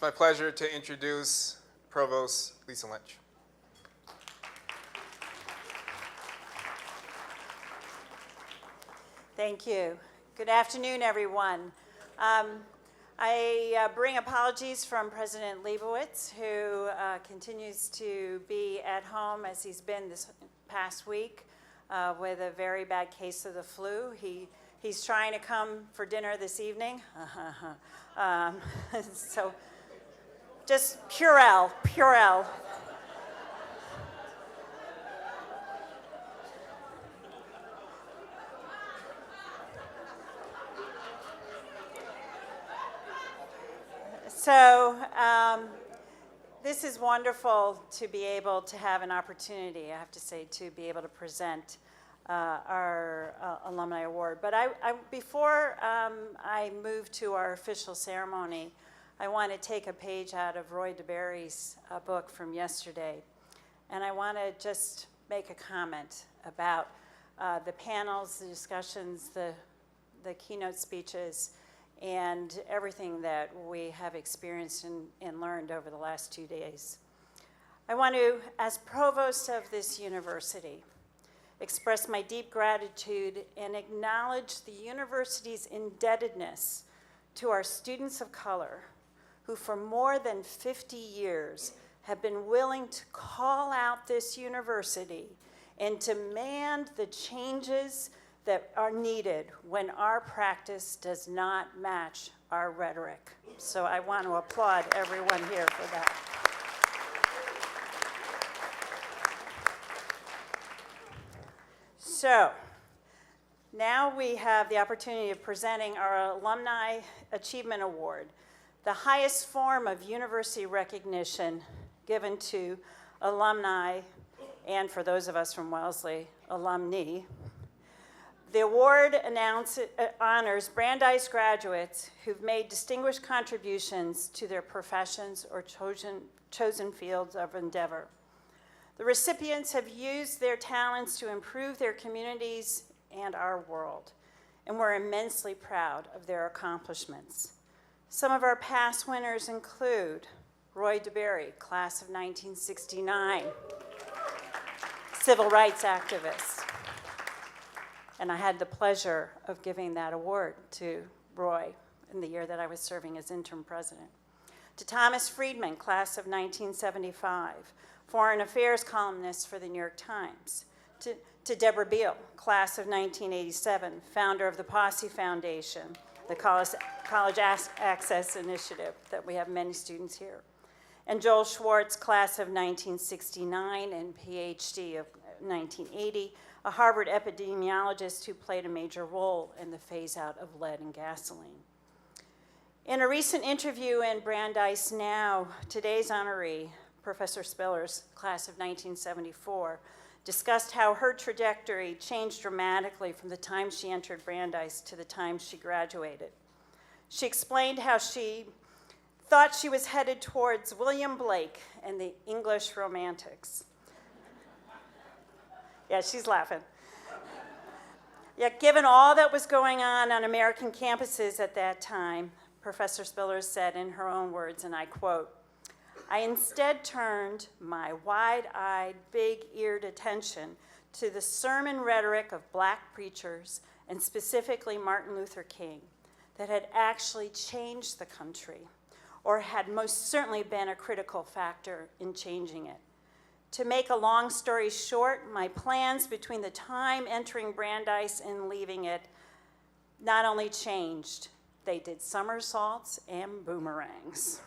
my pleasure to introduce Provost Lisa Lynch. Thank you. Good afternoon, everyone. I bring apologies from President Leibowitz, who continues to be at home as he's been this past week with a very bad case of the flu. He's trying to come for dinner this evening. So just Purell. So this is wonderful to be able to have an opportunity, I have to say, to be able to present our Alumni Award. But before I move to our official ceremony, I want to take a page out of Roy DeBerry's book from yesterday. And I want to just make a comment about the panels, the discussions, the keynote speeches, and everything that we have experienced and learned over the last 2 days. I want to, as provost of this university, express my deep gratitude and acknowledge the university's indebtedness to our students of color, who for more than 50 years have been willing to call out this university and demand the changes that are needed when our practice does not match our rhetoric. So I want to applaud everyone here for that. So now we have the opportunity of presenting our Alumni Achievement Award, the highest form of university recognition given to alumni, and for those of us from Wellesley, alumni. The award honors Brandeis graduates who've made distinguished contributions to their professions or chosen fields of endeavor. The recipients have used their talents to improve their communities and our world, and we're immensely proud of their accomplishments. Some of our past winners include Roy DeBerry, class of 1969, civil rights activist. And I had the pleasure of giving that award to Roy in the year that I was serving as interim president. To Thomas Friedman, class of 1975, foreign affairs columnist for the New York Times. To Deborah Beale, class of 1987, founder of the Posse Foundation, the College Access Initiative that we have many students here. And Joel Schwartz, class of 1969 and PhD of 1980, a Harvard epidemiologist who played a major role in the phase-out of lead and gasoline. In a recent interview in Brandeis Now, today's honoree, Professor Spillers, class of 1974, discussed how her trajectory changed dramatically from the time she entered Brandeis to the time she graduated. She explained how she thought she was headed towards William Blake and the English Romantics. Yeah, she's laughing. Yet, given all that was going on American campuses at that time, Professor Spillers said in her own words, and I quote, "I instead turned my wide-eyed, big-eared attention to the sermon rhetoric of black preachers, and specifically Martin Luther King, that had actually changed the country, or had most certainly been a critical factor in changing it. To make a long story short, my plans between the time entering Brandeis and leaving it not only changed, they did somersaults and boomerangs."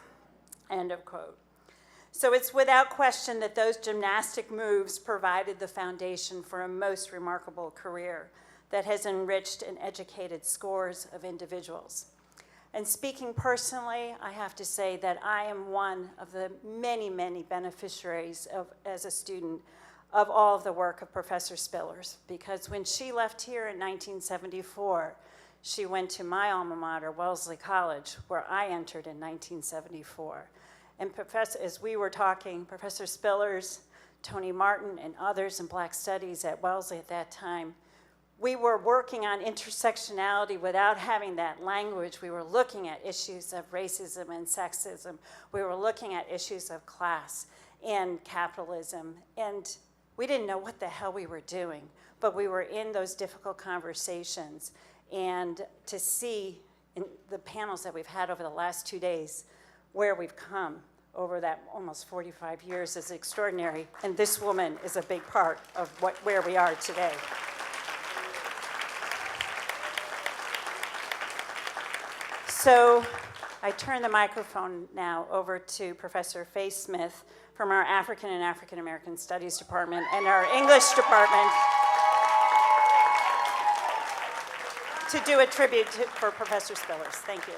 End of quote. So it's without question that those gymnastic moves provided the foundation for a most remarkable career that has enriched and educated scores of individuals. And speaking personally, I have to say that I am one of the many, many beneficiaries as a student of all of the work of Professor Spillers, because when she left here in 1974, she went to my alma mater, Wellesley College, where I entered in 1974. And as we were talking, Professor Spillers, Tony Martin, and others in Black Studies at Wellesley at that time we were working on intersectionality without having that language. We were looking at issues of racism and sexism. We were looking at issues of class and capitalism. And we didn't know what the hell we were doing, but we were in those difficult conversations. And to see in the panels that we've had over the last 2 days where we've come over that almost 45 years is extraordinary. And this woman is a big part of where we are today. So I turn the microphone now over to Professor Faye Smith from our African and African American Studies Department and our English department to do a tribute for Professor Spillers. Thank you.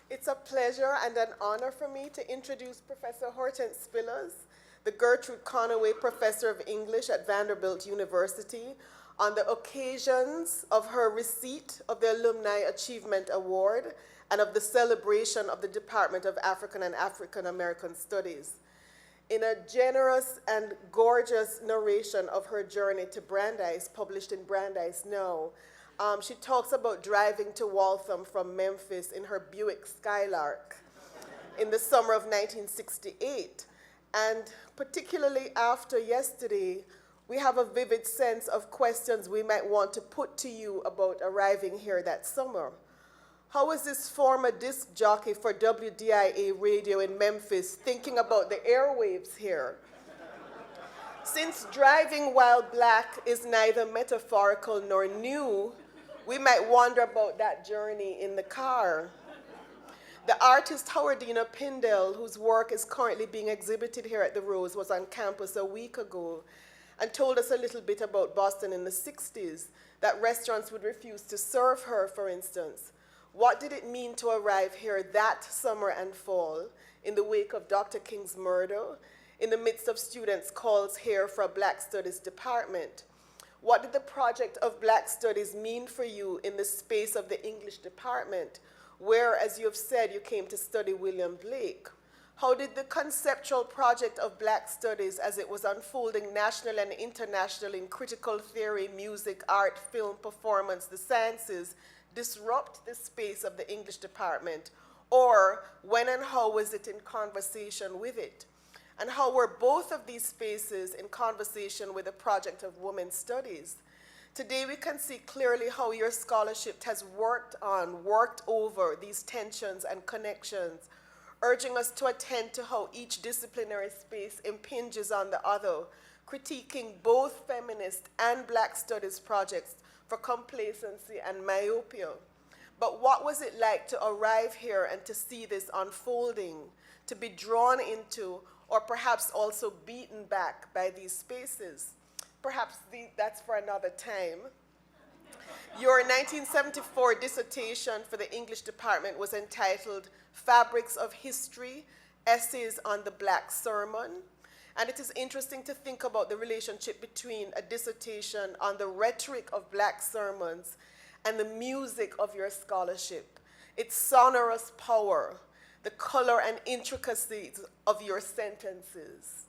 It's a pleasure and an honor for me to introduce Professor Hortense Spillers, the Gertrude Conaway Professor of English at Vanderbilt University, on the occasions of her receipt of the Alumni Achievement Award and of the celebration of the Department of African and African American Studies. In a generous and gorgeous narration of her journey to Brandeis, published in Brandeis Now, she talks about driving to Waltham from Memphis in her Buick Skylark in the summer of 1968. And particularly after yesterday, we have a vivid sense of questions we might want to put to you about arriving here that summer. How was this former disc jockey for WDIA radio in Memphis thinking about the airwaves here? Since driving while black is neither metaphorical nor new, we might wonder about that journey in the car. The artist Howardina Pindell, whose work is currently being exhibited here at the Rose, was on campus a week ago and told us a little bit about Boston in the 60s, that restaurants would refuse to serve her, for instance. What did it mean to arrive here that summer and fall in the wake of Dr. King's murder, in the midst of students' calls here for a Black Studies department? What did the project of Black Studies mean for you in the space of the English department, where, as you have said, you came to study William Blake? How did the conceptual project of Black Studies, as it was unfolding national and international in critical theory, music, art, film, performance, the sciences, disrupt the space of the English department? Or when and how was it in conversation with it? And how were both of these spaces in conversation with the project of women's studies? Today we can see clearly how your scholarship has worked over these tensions and connections, urging us to attend to how each disciplinary space impinges on the other, critiquing both feminist and Black Studies projects for complacency and myopia. But what was it like to arrive here and to see this unfolding, to be drawn into, or perhaps also beaten back by these spaces? Perhaps that's for another time. Your 1974 dissertation for the English department was entitled Fabrics of History, Essays on the Black Sermon. And it is interesting to think about the relationship between a dissertation on the rhetoric of Black sermons and the music of your scholarship, its sonorous power, the color and intricacies of your sentences.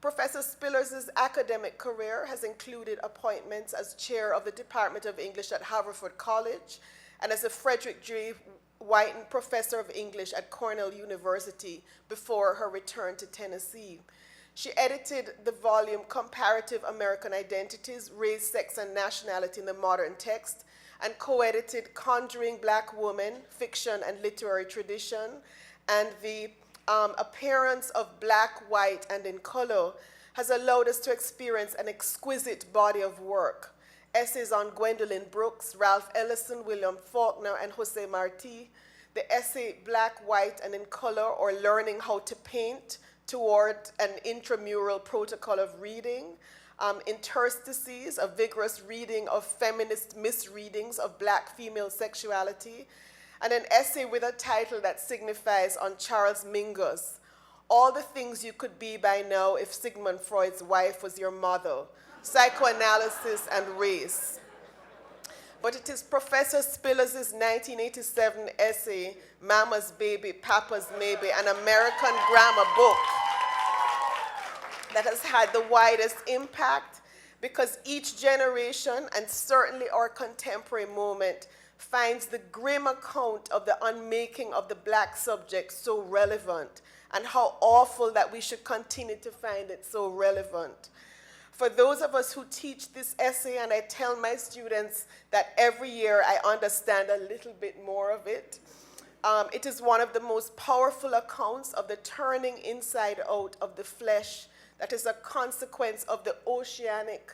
Professor Spillers' academic career has included appointments as chair of the Department of English at Haverford College and as a Frederick J. Whiten Professor of English at Cornell University before her return to Tennessee. She edited the volume Comparative American Identities, Race, Sex, and Nationality in the Modern Text, and co-edited Conjuring Black Women, Fiction and Literary Tradition, and the appearance of black, white, and in color has allowed us to experience an exquisite body of work. Essays on Gwendolyn Brooks, Ralph Ellison, William Faulkner, and Jose Marti. The essay Black, White, and in Color, or Learning How to Paint Toward an Intramural Protocol of Reading. Interstices, a vigorous reading of feminist misreadings of Black female sexuality. And an essay with a title that signifies on Charles Mingus, All the Things You Could Be by Now If Sigmund Freud's Wife Was Your Mother, Psychoanalysis and Race. But it is Professor Spillers' 1987 essay, Mama's Baby, Papa's Maybe, an American grammar book, that has had the widest impact, because each generation, and certainly our contemporary moment, finds the grim account of the unmaking of the black subject so relevant, and how awful that we should continue to find it so relevant. For those of us who teach this essay, and I tell my students that every year I understand a little bit more of it, it is one of the most powerful accounts of the turning inside out of the flesh that is a consequence of the oceanic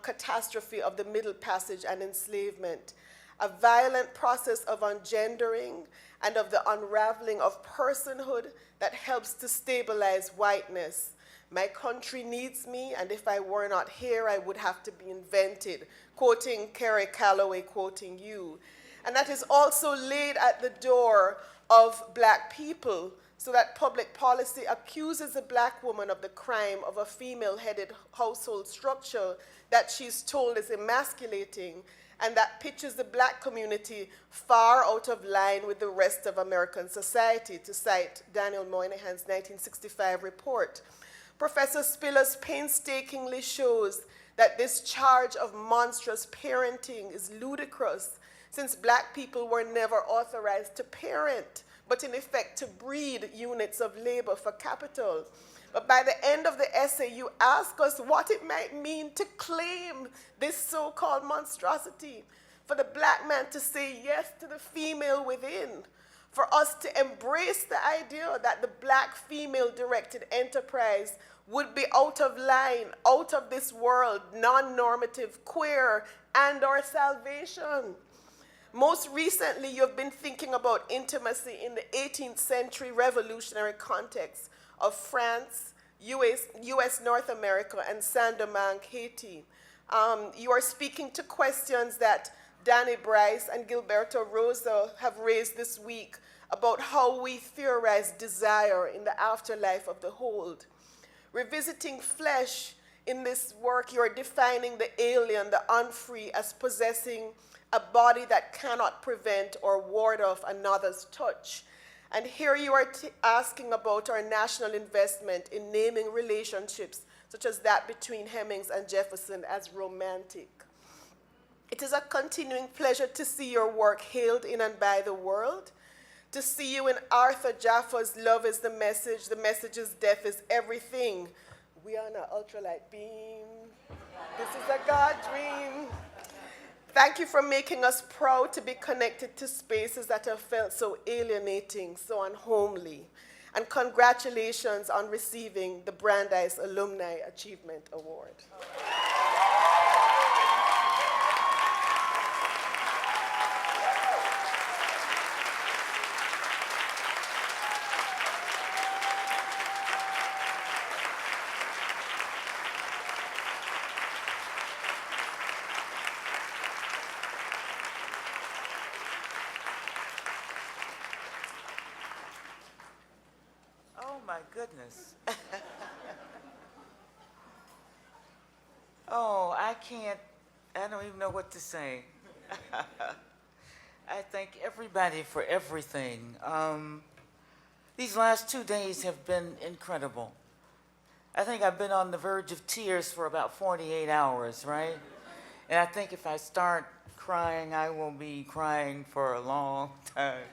catastrophe of the Middle Passage and enslavement, a violent process of ungendering and of the unraveling of personhood that helps to stabilize whiteness. My country needs me, and if I were not here, I would have to be invented, quoting Carrie Calloway, quoting you. And that is also laid at the door of black people, so that public policy accuses a black woman of the crime of a female-headed household structure that she's told is emasculating, and that pitches the black community far out of line with the rest of American society, to cite Daniel Moynihan's 1965 report. Professor Spillers painstakingly shows that this charge of monstrous parenting is ludicrous, since black people were never authorized to parent, but in effect to breed units of labor for capital. But by the end of the essay, you ask us what it might mean to claim this so-called monstrosity, for the black man to say yes to the female within, for us to embrace the idea that the black female-directed enterprise would be out of line, out of this world, non-normative, queer, and our salvation. Most recently, you've been thinking about intimacy in the 18th century revolutionary context of France, US North America, and Saint-Domingue, Haiti. You are speaking to questions that Danny Bryce and Gilberto Rosa have raised this week about how we theorize desire in the afterlife of the hold. Revisiting flesh, in this work, you're defining the alien, the unfree, as possessing a body that cannot prevent or ward off another's touch. And here you are asking about our national investment in naming relationships, such as that between Hemings and Jefferson, as romantic. It is a continuing pleasure to see your work hailed in and by the world, to see you in Arthur Jaffa's Love is the Message is Death is Everything. We are an ultralight beam. This is a God dream. Thank you for making us proud to be connected to spaces that have felt so alienating, so unhomely. And congratulations on receiving the Brandeis Alumni Achievement Award. My goodness. Oh, I don't even know what to say. I thank everybody for everything. These last 2 days have been incredible. I think I've been on the verge of tears for about 48 hours, right? And I think if I start crying, I will be crying for a long time.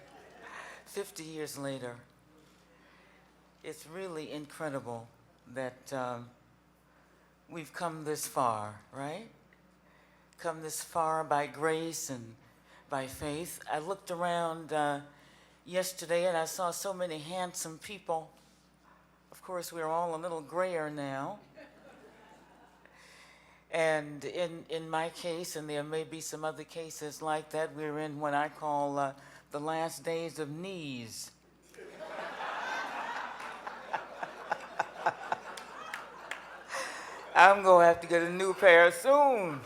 50 years later. It's really incredible that we've come this far, right? Come this far by grace and by faith. I looked around yesterday and I saw so many handsome people. Of course, we're all a little grayer now. And in my case, and there may be some other cases like that, we're in what I call the last days of knees. I'm going to have to get a new pair soon.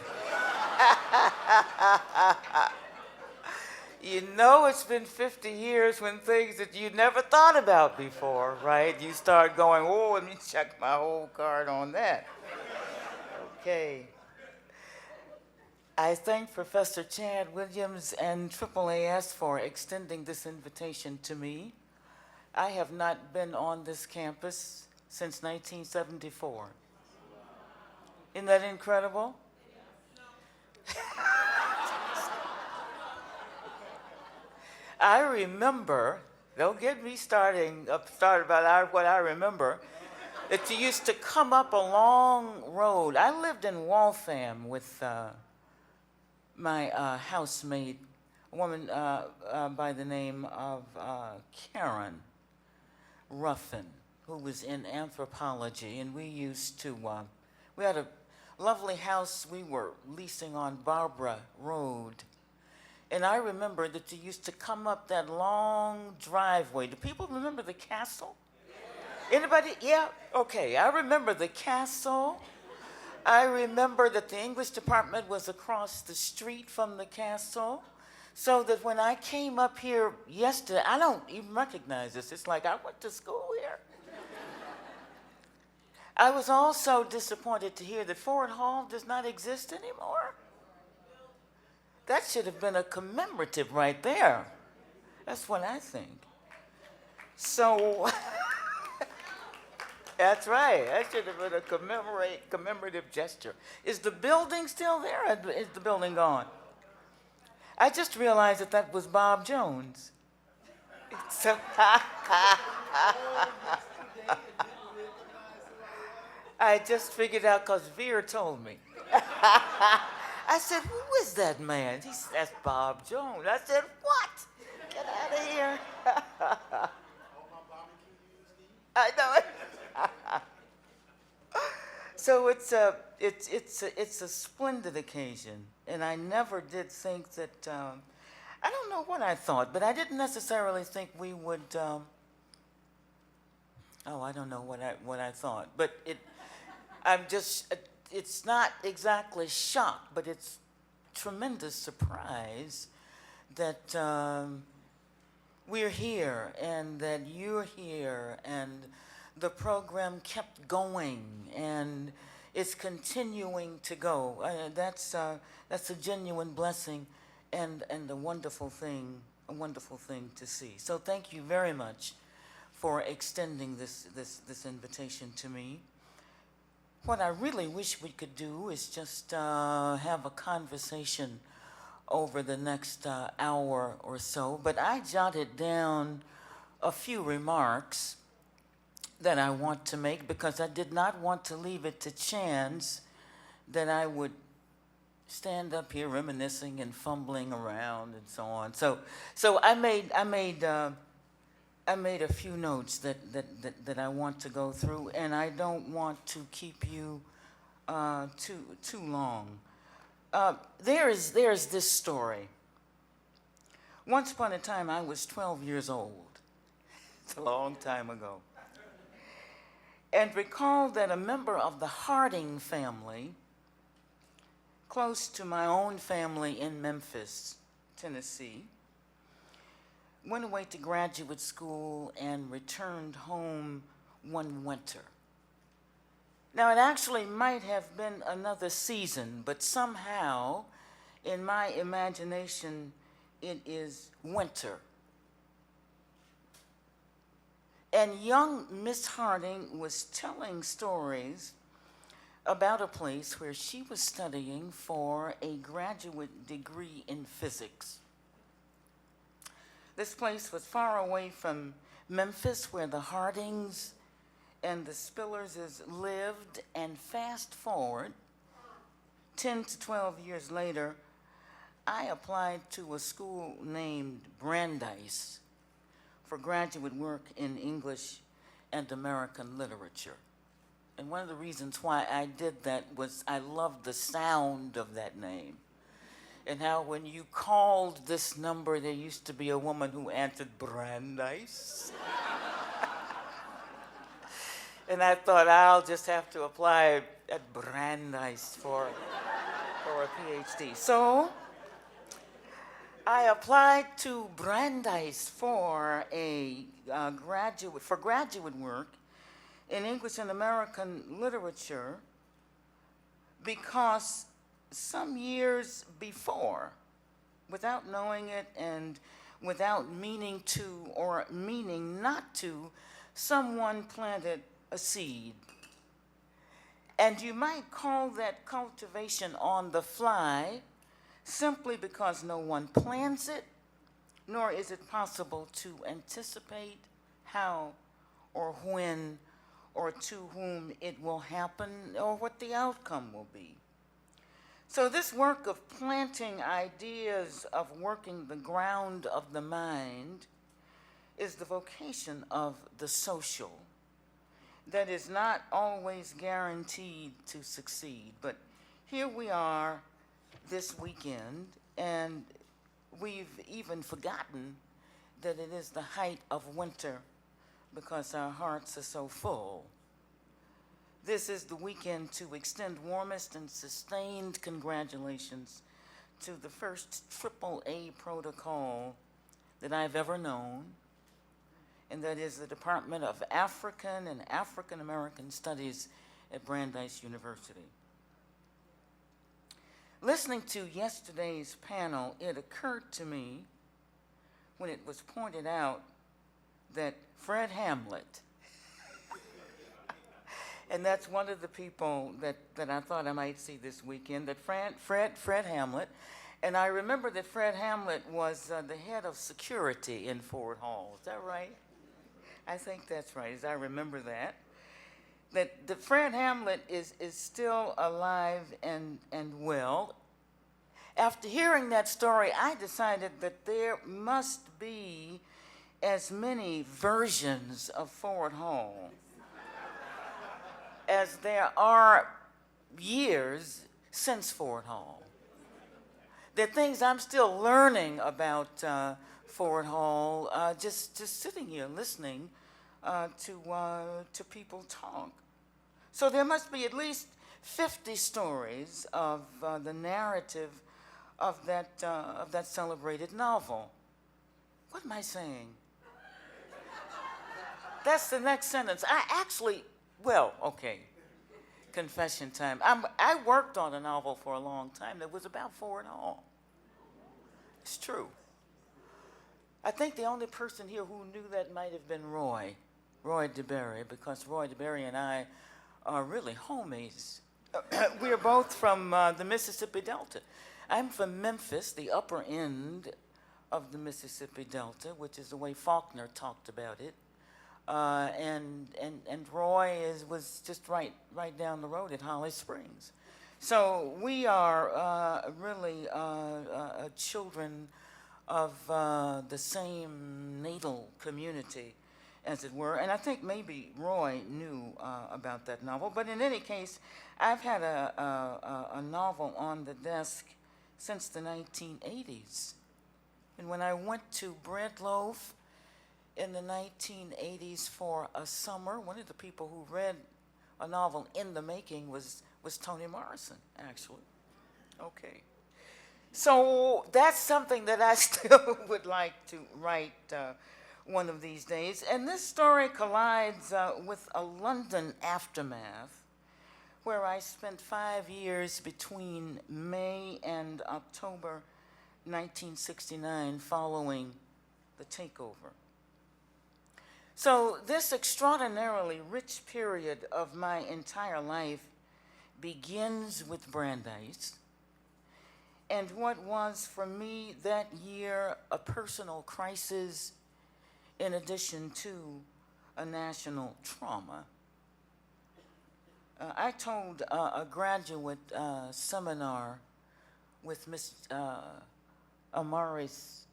You know, it's been 50 years when things that you never thought about before, right? You start going, oh, let me check my whole card on that. Okay. I thank Professor Chad Williams and AAAS for extending this invitation to me. I have not been on this campus since 1974. Isn't that incredible? I remember, don't get me started about what I remember, that you used to come up a long road. I lived in Waltham with my housemate, a woman by the name of Karen Ruffin, who was in anthropology, and we used to, we had a lovely house we were leasing on Barbara Road. And I remember that you used to come up that long driveway. Do people remember the castle? Anybody? Yeah? Okay, I remember the castle. I remember that the English department was across the street from the castle. So that when I came up here yesterday, I don't even recognize this. It's like I went to school here. I was also disappointed to hear that Ford Hall does not exist anymore. That should have been a commemorative right there. That's what I think. So, that's right. That should have been a commemorative gesture. Is the building still there, or is the building gone? I just realized that that was Bob Jones. So, I just figured out because Veer told me. I said, who is that man? He said, that's Bob Jones. I said, what? Get out of here. I know it. So it's a splendid occasion, and I never did think that, I don't know what I thought, but I didn't necessarily think we would, I don't know what I thought, but it's not exactly shock, but it's tremendous surprise that we're here and that you're here and the program kept going and it's continuing to go. That's a genuine blessing and a wonderful thing to see. So thank you very much for extending this invitation to me. What I really wish we could do is just have a conversation over the next hour or so, but I jotted down a few remarks that I want to make because I did not want to leave it to chance that I would stand up here reminiscing and fumbling around and so on. So I made a few notes that I want to go through, and I don't want to keep you too long. There's this story. Once upon a time, I was 12 years old. It's a long time ago. And recall that a member of the Harding family, close to my own family in Memphis, Tennessee, went away to graduate school and returned home one winter. Now, it actually might have been another season, but somehow, in my imagination, it is winter. And young Miss Harding was telling stories about a place where she was studying for a graduate degree in physics. This place was far away from Memphis, where the Hardings and the Spillerses lived, and fast forward 10 to 12 years later, I applied to a school named Brandeis for graduate work in English and American literature. And one of the reasons why I did that was I loved the sound of that name. And how when you called this number, there used to be a woman who answered Brandeis. And I thought I'll just have to apply at Brandeis for a PhD. So I applied to Brandeis for graduate work in English and American literature because some years before, without knowing it and without meaning to or meaning not to, someone planted a seed. And you might call that cultivation on the fly simply because no one plans it, nor is it possible to anticipate how or when or to whom it will happen or what the outcome will be. So this work of planting ideas, of working the ground of the mind, is the vocation of the social that is not always guaranteed to succeed. But here we are this weekend, and we've even forgotten that it is the height of winter because our hearts are so full. This is the weekend to extend warmest and sustained congratulations to the first AAA protocol that I've ever known, and that is the Department of African and African American Studies at Brandeis University. Listening to yesterday's panel, it occurred to me when it was pointed out that Fred Hamlet, and that's one of the people that I thought I might see this weekend, that Fred Hamlet, and I remember that Fred Hamlet was the head of security in Ford Hall. Is that right? I think that's right, as I remember that. That the Fred Hamlet is still alive and well. After hearing that story, I decided that there must be as many versions of Ford Hall as there are years since Ford Hall. There are things I'm still learning about Ford Hall, just sitting here listening to people talk. So there must be at least 50 stories of the narrative of that celebrated novel. What am I saying? That's the next sentence. Okay, confession time. I worked on a novel for a long time that was about Ford Hall. It's true. I think the only person here who knew that might have been Roy DeBerry, because Roy DeBerry and I are really homies. We are both from the Mississippi Delta. I'm from Memphis, the upper end of the Mississippi Delta, which is the way Faulkner talked about it. And Roy was just right down the road at Holly Springs. So we are really children of the same natal community, as it were. And I think maybe Roy knew about that novel. But in any case, I've had a novel on the desk since the 1980s. And when I went to Breadloaf in the 1980s for a summer, one of the people who read a novel in the making was Toni Morrison, actually. Okay. So that's something that I still would like to write one of these days. And this story collides with a London aftermath where I spent 5 years between May and October 1969 following the takeover. So this extraordinarily rich period of my entire life begins with Brandeis, and what was for me that year a personal crisis in addition to a national trauma. I told a graduate seminar with Miss Amaris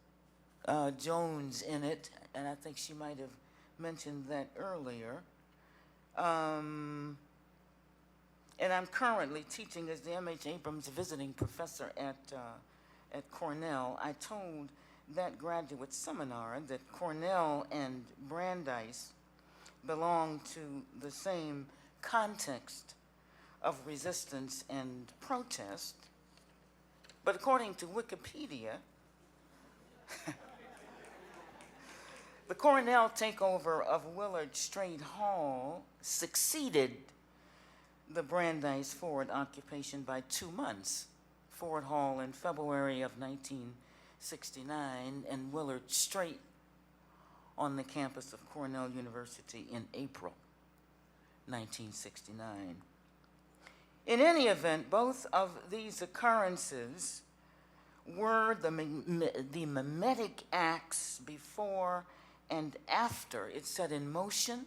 Jones in it, and I think she might have mentioned that earlier. And I'm currently teaching as the M.H. Abrams visiting professor at Cornell. I told that graduate seminar that Cornell and Brandeis belong to the same context of resistance and protest. But according to Wikipedia, the Cornell takeover of Willard Straight Hall succeeded the Brandeis Ford occupation by 2 months. Ford Hall in February of 1969 and Willard Straight on the campus of Cornell University in April 1969. In any event, both of these occurrences were the mimetic acts before and after it set in motion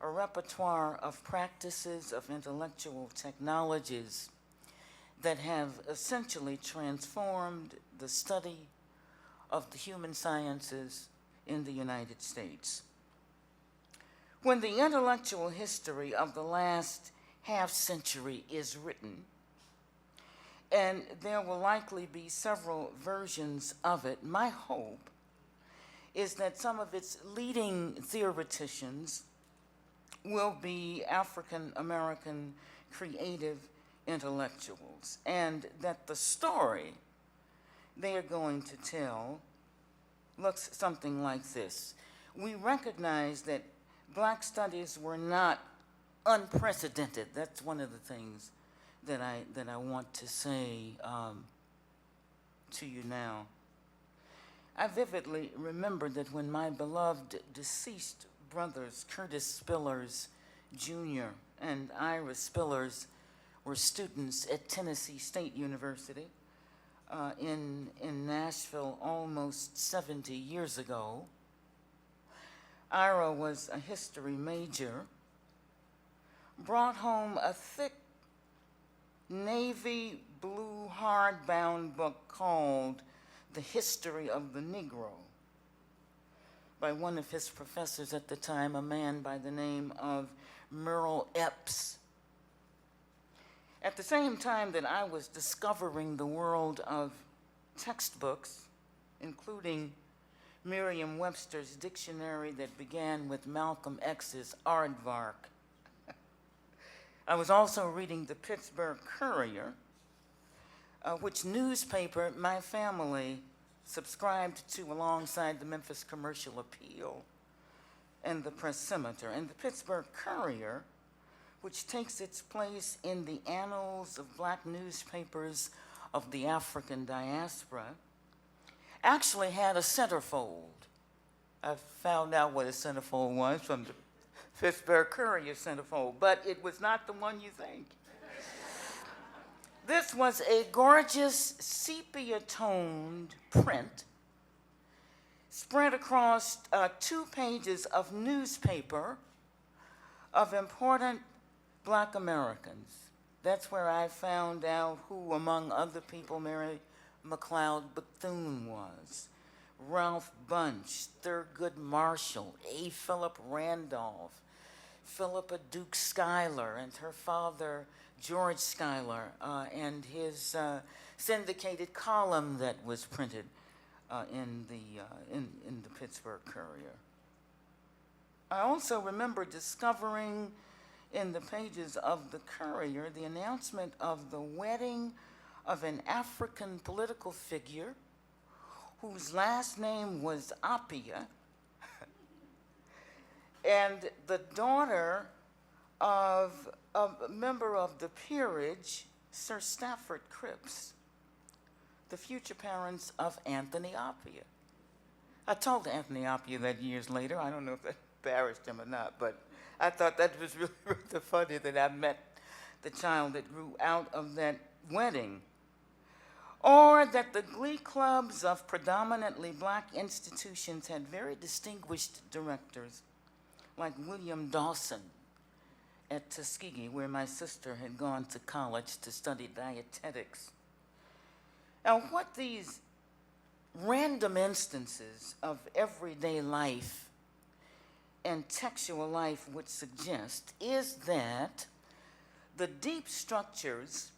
a repertoire of practices of intellectual technologies that have essentially transformed the study of the human sciences in the United States. When the intellectual history of the last half century is written, and there will likely be several versions of it, my hope is that some of its leading theoreticians will be African American creative intellectuals, and that the story they are going to tell looks something like this. We recognize that Black studies were not unprecedented. That's one of the things that I want to say to you now. I vividly remember that when my beloved deceased brothers, Curtis Spillers Jr. and Ira Spillers, were students at Tennessee State University in Nashville almost 70 years ago. Ira was a history major, brought home a thick navy blue hardbound book called The History of the Negro by one of his professors at the time, a man by the name of Merle Epps. At the same time that I was discovering the world of textbooks, including Merriam-Webster's dictionary that began with Malcolm X's aardvark, I was also reading the Pittsburgh Courier, which newspaper my family subscribed to alongside the Memphis Commercial Appeal and the Press Scimitar. And the Pittsburgh Courier, which takes its place in the annals of Black newspapers of the African diaspora, actually had a centerfold. I found out what a centerfold was from the Pittsburgh Courier centerfold, but it was not the one you think. This was a gorgeous sepia-toned print spread across 2 pages of newspaper of important Black Americans. That's where I found out who, among other people, Mary McLeod Bethune was, Ralph Bunche, Thurgood Marshall, A. Philip Randolph, Philippa Duke Schuyler, and her father, George Schuyler, and his syndicated column that was printed in the Pittsburgh Courier. I also remember discovering in the pages of the Courier the announcement of the wedding of an African political figure whose last name was Appiah, and the daughter of a member of the peerage, Sir Stafford Cripps, the future parents of Anthony Appiah. I told Anthony Appiah that years later. I don't know if that embarrassed him or not, but I thought that was really, really funny that I met the child that grew out of that wedding. Or that the glee clubs of predominantly Black institutions had very distinguished directors, like William Dawson at Tuskegee, where my sister had gone to college to study dietetics. Now, what these random instances of everyday life and textual life would suggest is that the deep structures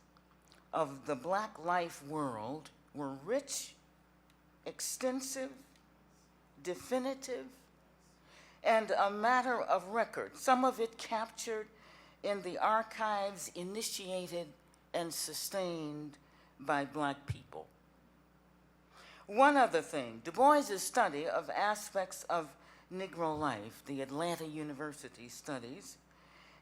of the Black life world were rich, extensive, definitive, and a matter of record, some of it captured in the archives initiated and sustained by Black people. One other thing, Du Bois's study of aspects of Negro life, the Atlanta University studies,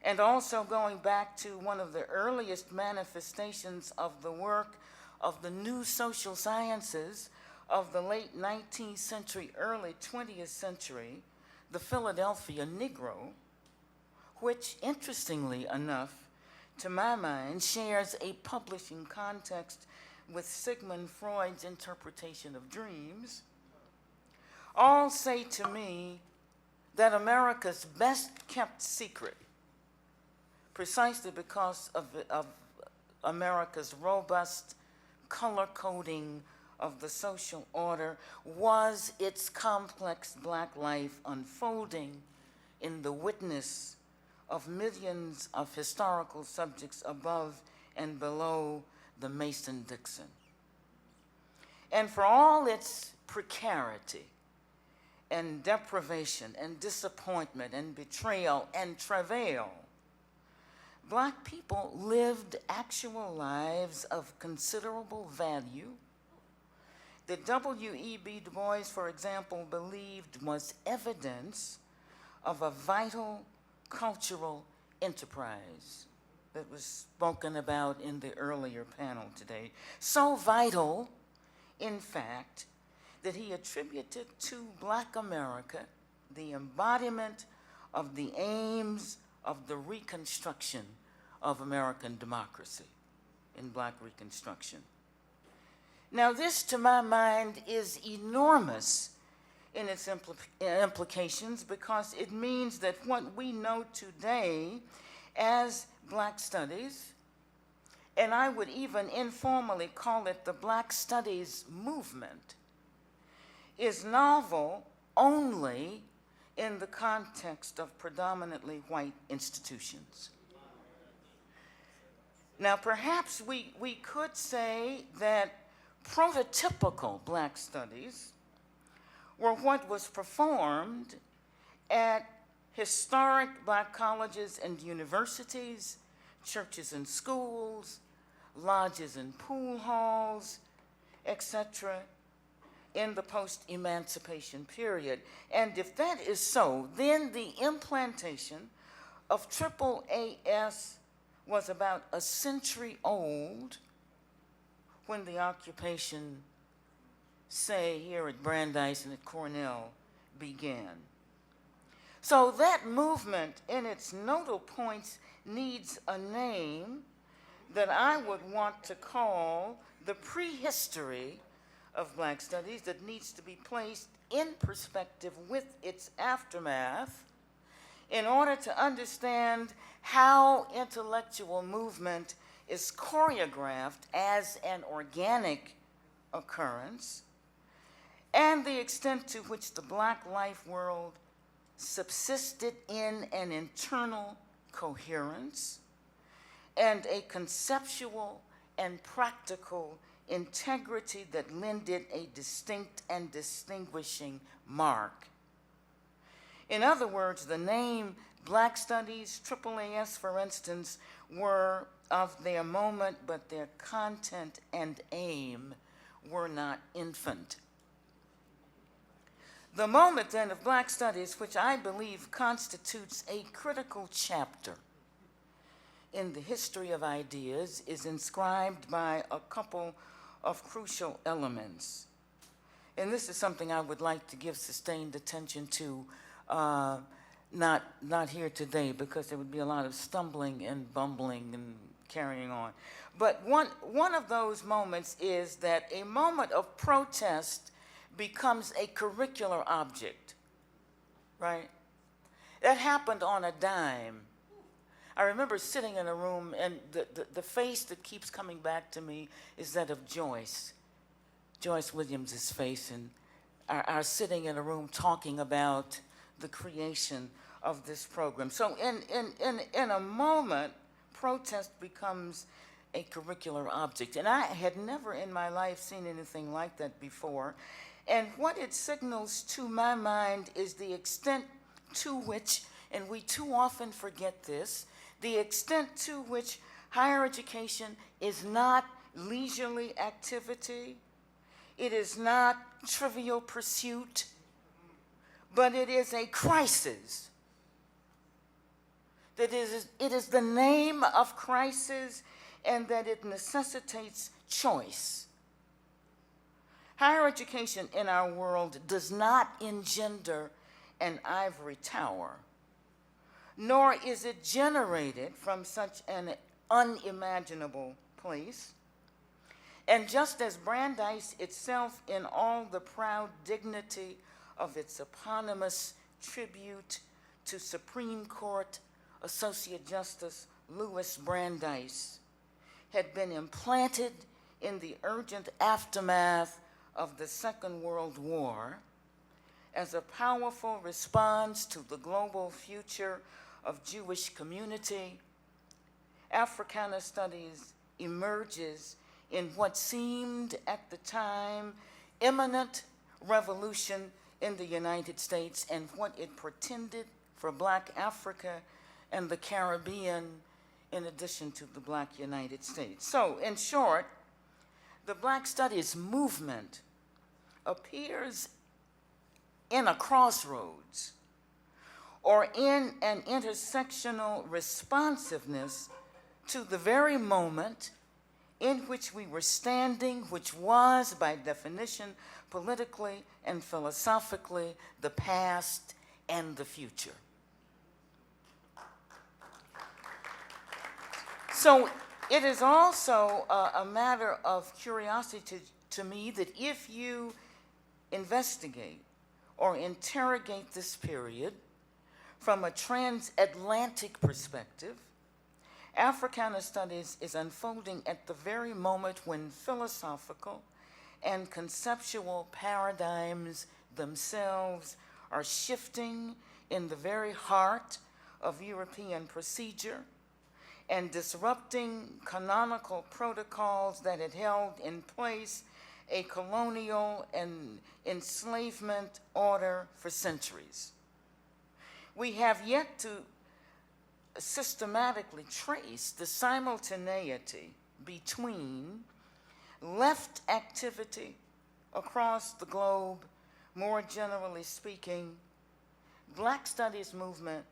and also going back to one of the earliest manifestations of the work of the new social sciences of the late 19th century, early 20th century, the Philadelphia Negro, which, interestingly enough, to my mind, shares a publishing context with Sigmund Freud's interpretation of dreams, all say to me that America's best kept secret, precisely because of America's robust color coding of the social order, was its complex Black life unfolding in the witness of millions of historical subjects above and below the Mason-Dixon. And for all its precarity and deprivation and disappointment and betrayal and travail, Black people lived actual lives of considerable value that W.E.B. Du Bois, for example, believed was evidence of a vital cultural enterprise that was spoken about in the earlier panel today. So vital, in fact, that he attributed to Black America the embodiment of the aims of the reconstruction of American democracy in Black Reconstruction. Now, this, to my mind, is enormous in its implications, because it means that what we know today as Black Studies, and I would even informally call it the Black Studies movement, is novel only in the context of predominantly white institutions. Now, perhaps we could say that prototypical Black Studies were what was performed at historic Black colleges and universities, churches and schools, lodges and pool halls, etc., in the post-emancipation period. And if that is so, then the implantation of AAAS was about a century old when the occupation, say, here at Brandeis and at Cornell, began. So that movement in its nodal points needs a name that I would want to call the prehistory of Black Studies, that needs to be placed in perspective with its aftermath in order to understand how intellectual movement is choreographed as an organic occurrence, and the extent to which the Black life world subsisted in an internal coherence and a conceptual and practical integrity that lended a distinct and distinguishing mark. In other words, the name Black Studies, AAAS, for instance, were of their moment, but their content and aim were not infant. The moment, then, of Black Studies, which I believe constitutes a critical chapter in the history of ideas, is inscribed by a couple of crucial elements. And this is something I would like to give sustained attention to, not here today, because there would be a lot of stumbling and bumbling and carrying on. But one of those moments is that a moment of protest becomes a curricular object, right? That happened on a dime. I remember sitting in a room, and the face that keeps coming back to me is that of Joyce Williams's face, and our sitting in a room talking about the creation of this program. So in a moment, protest becomes a curricular object. And I had never in my life seen anything like that before. And what it signals to my mind is the extent to which, and we too often forget this, the extent to which higher education is not leisurely activity, it is not trivial pursuit, but it is a crisis. That it is the name of crisis, and that it necessitates choice. Higher education in our world does not engender an ivory tower, nor is it generated from such an unimaginable place. And just as Brandeis itself, in all the proud dignity of its eponymous tribute to Supreme Court Associate Justice Louis Brandeis, had been implanted in the urgent aftermath of the Second World War as a powerful response to the global future of Jewish community, Africana Studies emerges in what seemed at the time imminent revolution in the United States and what it portended for Black Africa and the Caribbean in addition to the Black United States. So, in short, the Black Studies movement appears in a crossroads or in an intersectional responsiveness to the very moment in which we were standing, which was, by definition, politically and philosophically, the past and the future. So it is also a matter of curiosity to me that if you investigate or interrogate this period from a transatlantic perspective, Africana Studies is unfolding at the very moment when philosophical and conceptual paradigms themselves are shifting in the very heart of European procedure and disrupting canonical protocols that had held in place a colonial and enslavement order for centuries. We have yet to systematically trace the simultaneity between left activity across the globe, more generally speaking, Black Studies movement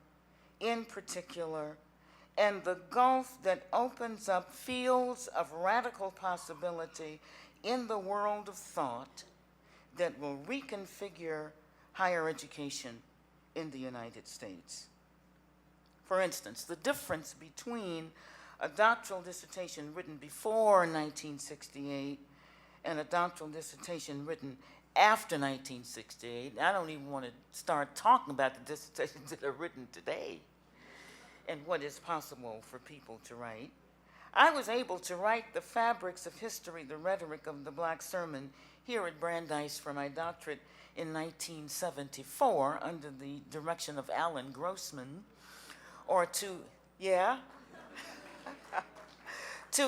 in particular, and the gulf that opens up fields of radical possibility in the world of thought that will reconfigure higher education in the United States. For instance, the difference between a doctoral dissertation written before 1968 and a doctoral dissertation written after 1968, I don't even want to start talking about the dissertations that are written today and what is possible for people to write. I was able to write the fabrics of history, the rhetoric of the Black sermon here at Brandeis for my doctorate in 1974 under the direction of Alan Grossman, or to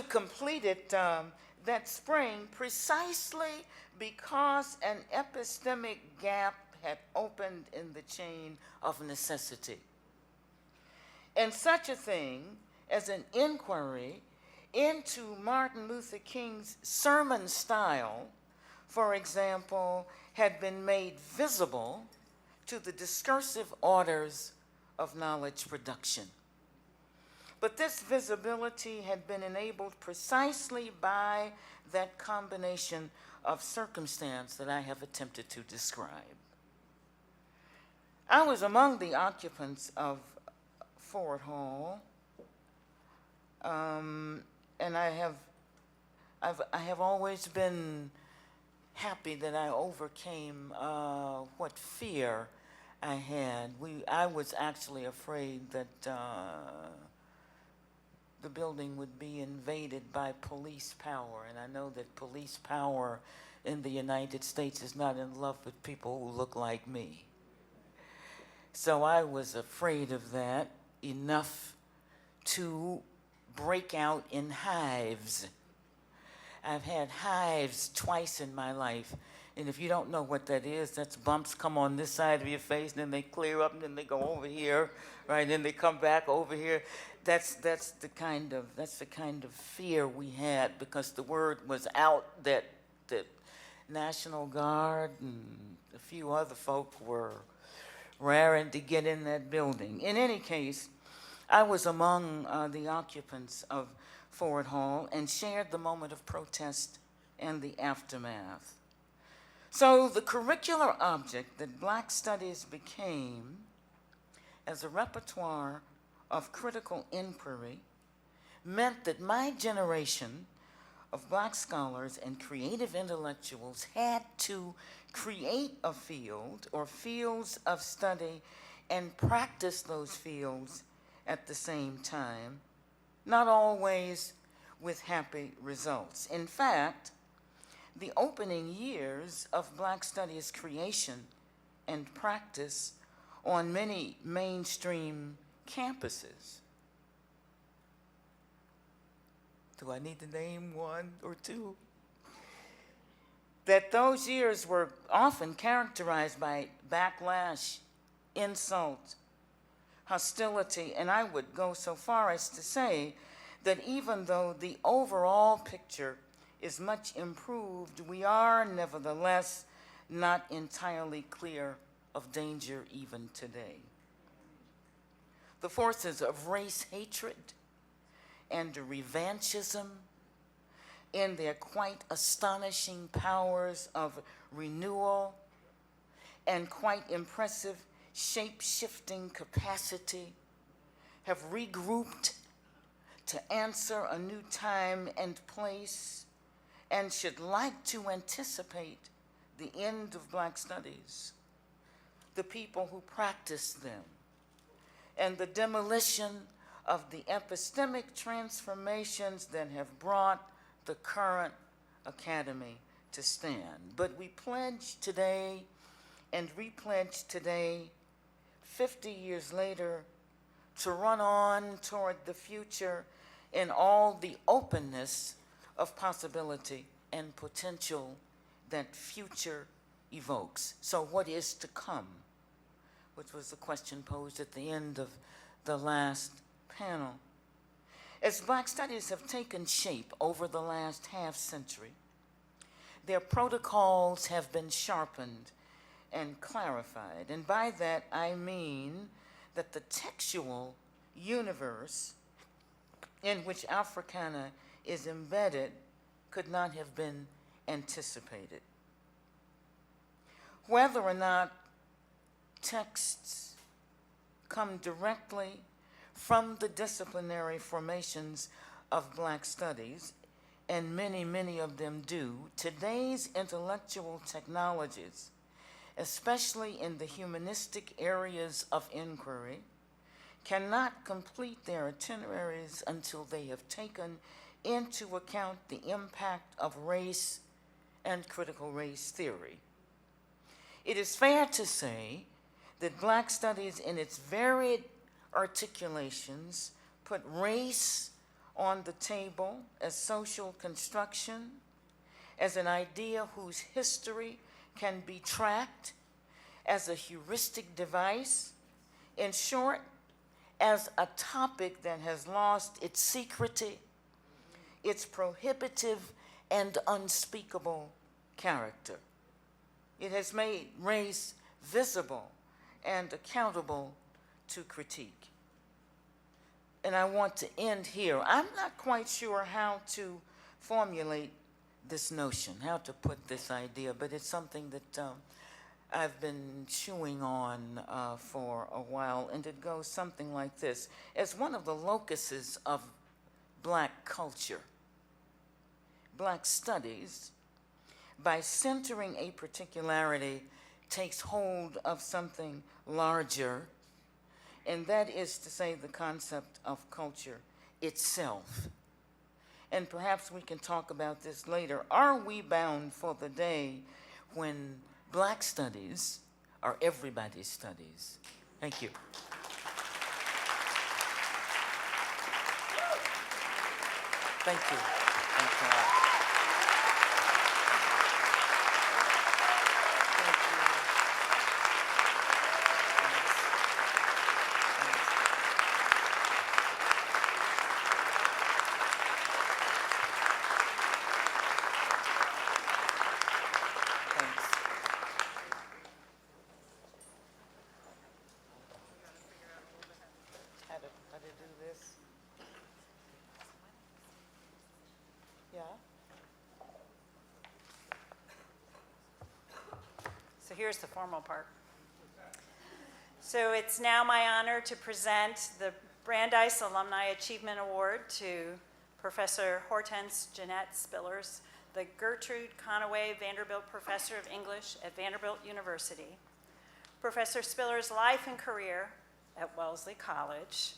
complete it that spring precisely because an epistemic gap had opened in the chain of necessity. And such a thing as an inquiry into Martin Luther King's sermon style, for example, had been made visible to the discursive orders of knowledge production. But this visibility had been enabled precisely by that combination of circumstance that I have attempted to describe. I was among the occupants of Ford Hall, and I have always been happy that I overcame what fear I had. I was actually afraid that the building would be invaded by police power, and I know that police power in the United States is not in love with people who look like me. So I was afraid of that enough to break out in hives. I've had hives twice in my life. And if you don't know what that is, that's bumps come on this side of your face, and then they clear up, and then they go over here, right? And then they come back over here. That's the kind of fear we had, because the word was out that the National Guard and a few other folk were raring to get in that building. In any case, I was among the occupants of Ford Hall and shared the moment of protest and the aftermath. So the curricular object that Black Studies became as a repertoire of critical inquiry meant that my generation of Black scholars and creative intellectuals had to create a field or fields of study and practice those fields at the same time, not always with happy results. In fact, the opening years of Black studies creation and practice on many mainstream campuses. Do I need to name one or two? That those years were often characterized by backlash, insult, hostility, and I would go so far as to say that even though the overall picture is much improved, we are nevertheless not entirely clear of danger even today. The forces of race hatred and revanchism in their quite astonishing powers of renewal and quite impressive shape-shifting capacity have regrouped to answer a new time and place and should like to anticipate the end of Black studies, the people who practice them, and the demolition of the epistemic transformations that have brought the current academy to stand. But we pledge today and repledge today, 50 years later, to run on toward the future in all the openness of possibility and potential that future evokes. So what is to come? Which was the question posed at the end of the last panel. As Black studies have taken shape over the last half-century, their protocols have been sharpened and clarified. And by that I mean that the textual universe in which Africana is embedded could not have been anticipated. Whether or not texts come directly from the disciplinary formations of Black studies, and many, many of them do, today's intellectual technologies, especially in the humanistic areas of inquiry, cannot complete their itineraries until they have taken into account the impact of race and critical race theory. It is fair to say that Black studies in its varied articulations put race on the table as social construction, as an idea whose history can be tracked, as a heuristic device, in short, as a topic that has lost its secrecy, its prohibitive and unspeakable character. It has made race visible and accountable to critique. And I want to end here. I'm not quite sure how to formulate this notion, how to put this idea, but it's something that I've been chewing on for a while, and it goes something like this. As one of the locuses of Black culture, Black studies, by centering a particularity, takes hold of something larger, and that is to say the concept of culture itself. And perhaps we can talk about this later. Are we bound for the day when Black studies are everybody's studies? Thank you. Thank you. Thanks a lot. How to do this? Yeah? So here's the formal part. So it's now my honor to present the Brandeis Alumni Achievement Award to Professor Hortense J. Spillers, the Gertrude Conaway Vanderbilt Professor of English at Vanderbilt University. Professor Spillers' life and career at Wellesley College,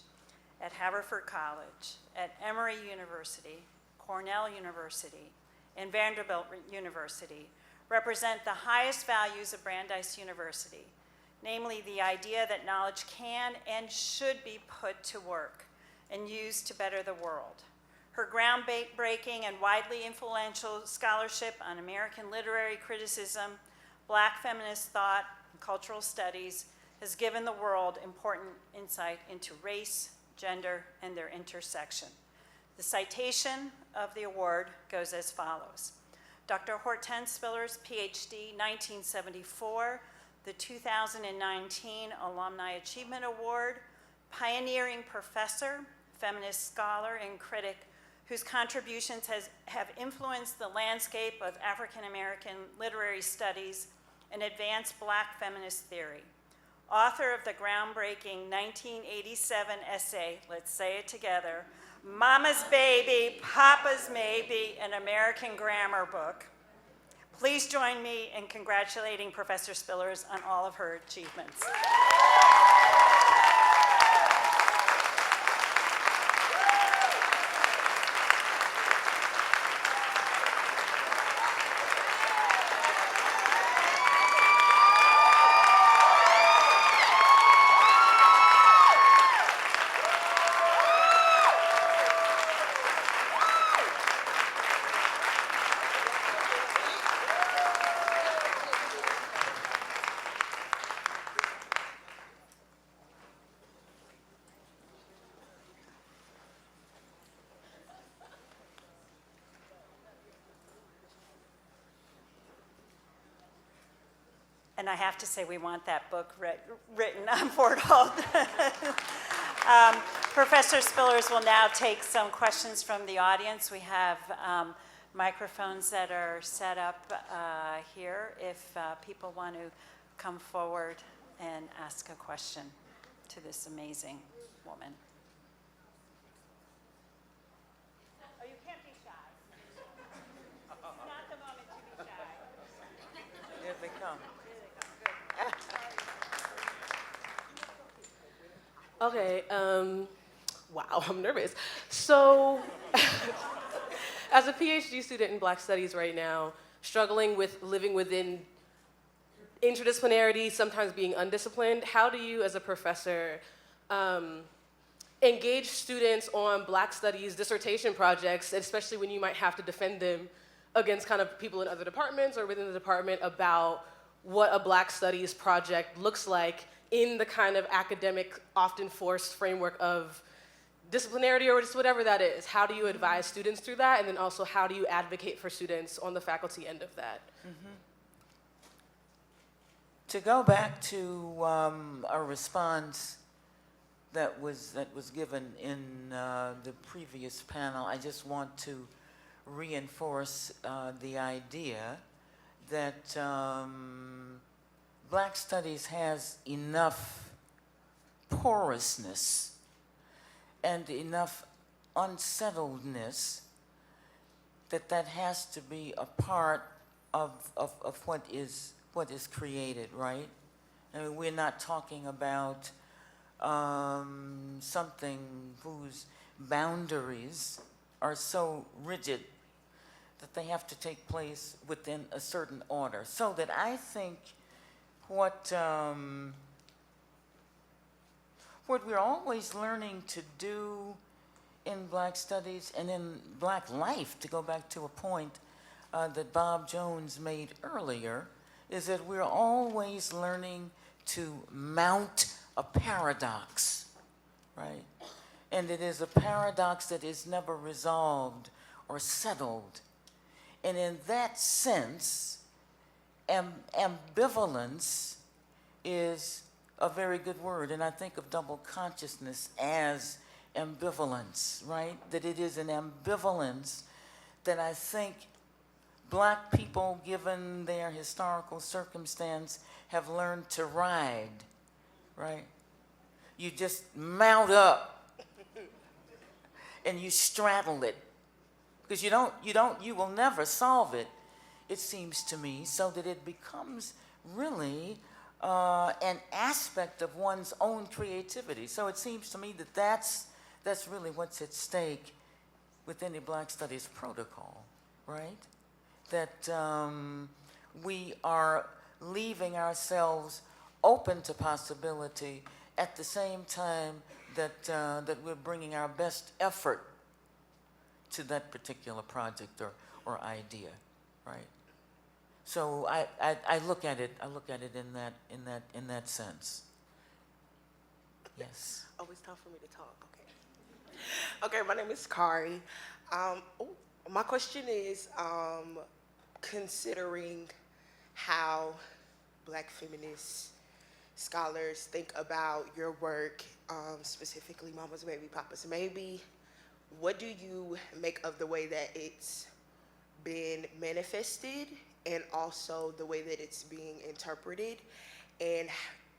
at Haverford College, at Emory University, Cornell University, and Vanderbilt University represent the highest values of Brandeis University, namely the idea that knowledge can and should be put to work and used to better the world. Her groundbreaking and widely influential scholarship on American literary criticism, Black feminist thought, and cultural studies has given the world important insight into race, gender, and their intersection. The citation of the award goes as follows. Dr. Hortense Spillers, PhD, 1974, the 2019 Alumni Achievement Award, pioneering professor, feminist scholar, and critic whose contributions have influenced the landscape of African American literary studies and advanced Black feminist theory. Author of the groundbreaking 1987 essay, let's say it together, Mama's Baby, Papa's Maybe, an American Grammar Book. Please join me in congratulating Professor Spillers on all of her achievements. And I have to say, we want that book written on Fort Holt. Professor Spillers will now take some questions from the audience. We have microphones that are set up here if people want to come forward and ask a question to this amazing woman. Oh, you can't be shy. It's not the moment to be shy. Here they come. Okay, wow, I'm nervous. So, as a PhD student in Black Studies right now, struggling with living within interdisciplinarity, sometimes being undisciplined, how do you, as a professor, engage students on Black Studies dissertation projects, especially when you might have to defend them against kind of people in other departments or within the department about what a Black Studies project looks like in the kind of academic, often forced framework of disciplinarity or just whatever that is? How do you advise students through that? And then also, how do you advocate for students on the faculty end of that? Mm-hmm. To go back to a response that was given in the previous panel, I just want to reinforce the idea that Black Studies has enough porousness and enough unsettledness that has to be a part of what is created, right? I mean, we're not talking about something whose boundaries are so rigid that they have to take place within a certain order. So that I think what we're always learning to do in Black Studies and in Black life, to go back to a point that Bob Jones made earlier, is that we're always learning to mount a paradox, right? And it is a paradox that is never resolved or settled. And in that sense, ambivalence is a very good word. And I think of double consciousness as ambivalence, right? That it is an ambivalence that I think Black people, given their historical circumstance, have learned to ride, right? You just mount up and you straddle it, because you will never solve it, it seems to me, so that it becomes really an aspect of one's own creativity. So it seems to me that that's really what's at stake with any Black Studies protocol, right? That we are leaving ourselves open to possibility at the same time that we're bringing our best effort to that particular project or idea, right? So I look at it in that sense. Yes. Oh, it's time for me to talk. Okay. Okay, my name is Kari. My question is, considering how Black feminist scholars think about your work, specifically Mama's Baby, Papa's Maybe, what do you make of the way that it's been manifested and also the way that it's being interpreted? And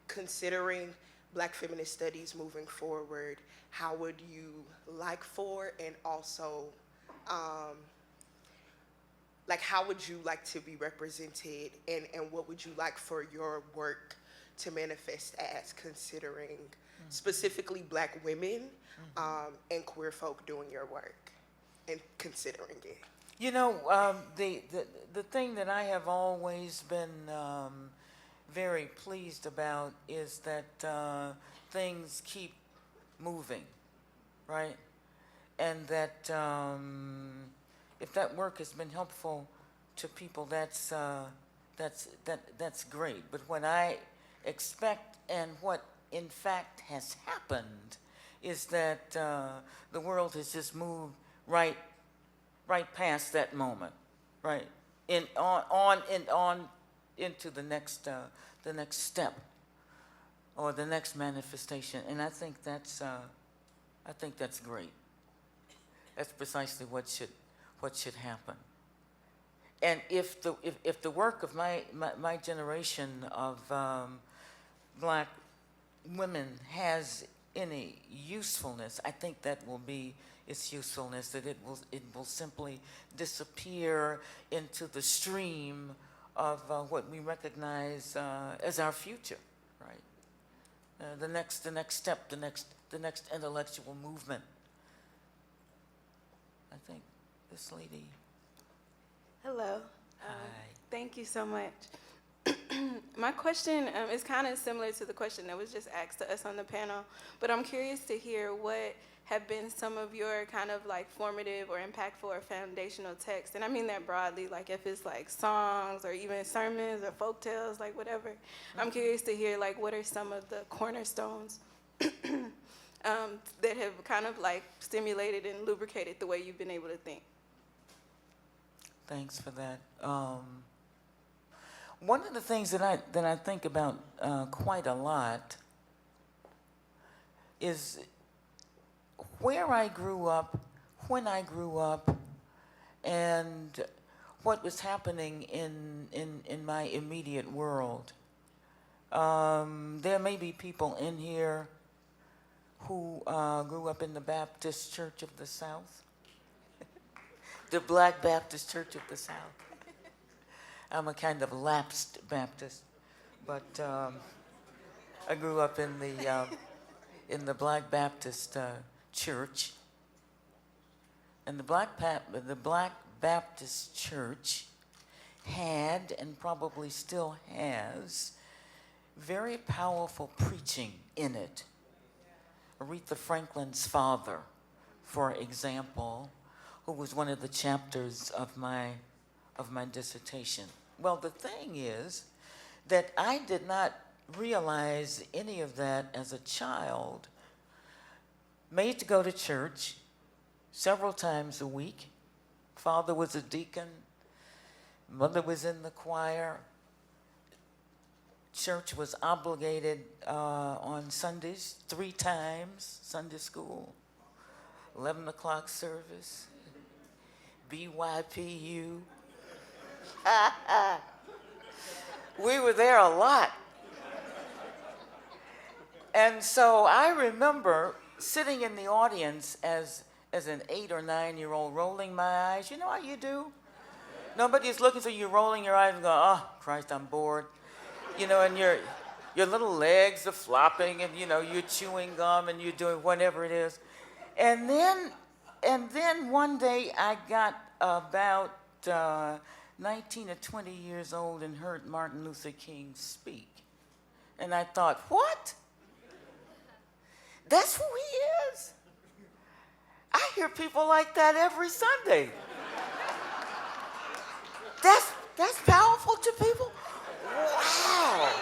considering Black feminist studies moving forward, how would you like for, and also how would you like to be represented, and what would you like for your work to manifest as, considering specifically Black women and queer folk doing your work and considering it? You know, the thing that I have always been very pleased about is that things keep moving, right? And that if that work has been helpful to people, that's great. But what I expect, and what in fact has happened, is that the world has just moved right past that moment, right, on into the next step or the next manifestation, and I think that's great. That's precisely what should happen. And if the work of my generation of Black women has any usefulness, I think that will be its usefulness, that it will simply disappear into the stream of what we recognize as our future, right? The next step, the next intellectual movement. I think this lady. Hello. Hi. Thank you so much. My question is kind of similar to the question that was just asked to us on the panel, but I'm curious to hear what have been some of your kind of like formative or impactful or foundational texts. And I mean that broadly, like if it's like songs or even sermons or folk tales, like whatever. I'm curious to hear like what are some of the cornerstones that have kind of like stimulated and lubricated the way you've been able to think. Thanks for that. One of the things that I think about quite a lot is where I grew up, when I grew up, and what was happening in my immediate world. There may be people in here who grew up in the Baptist Church of the South, the Black Baptist Church of the South. I'm a kind of lapsed Baptist, but I grew up in the Black Baptist Church, and the Black Baptist Church had, and probably still has, very powerful preaching in it. Aretha Franklin's father, for example, who was one of the chapters of my dissertation. Well, the thing is that I did not realize any of that as a child. Made to go to church several times a week. Father was a deacon. Mother was in the choir. Church was obligated on Sundays 3 times, Sunday school, 11 o'clock service, BYPU. We were there a lot. And so I remember sitting in the audience as as an 8 or 9-year-old, rolling my eyes. You know how you do? Nobody's looking, so you're rolling your eyes and going, oh, Christ, I'm bored. You know, and your little legs are flopping, and, you know, you're chewing gum, and you're doing whatever it is. And then one day I got about 19 or 20 years old and heard Martin Luther King speak. And I thought, what? That's who he is? I hear people like that every Sunday. That's powerful to people? Wow.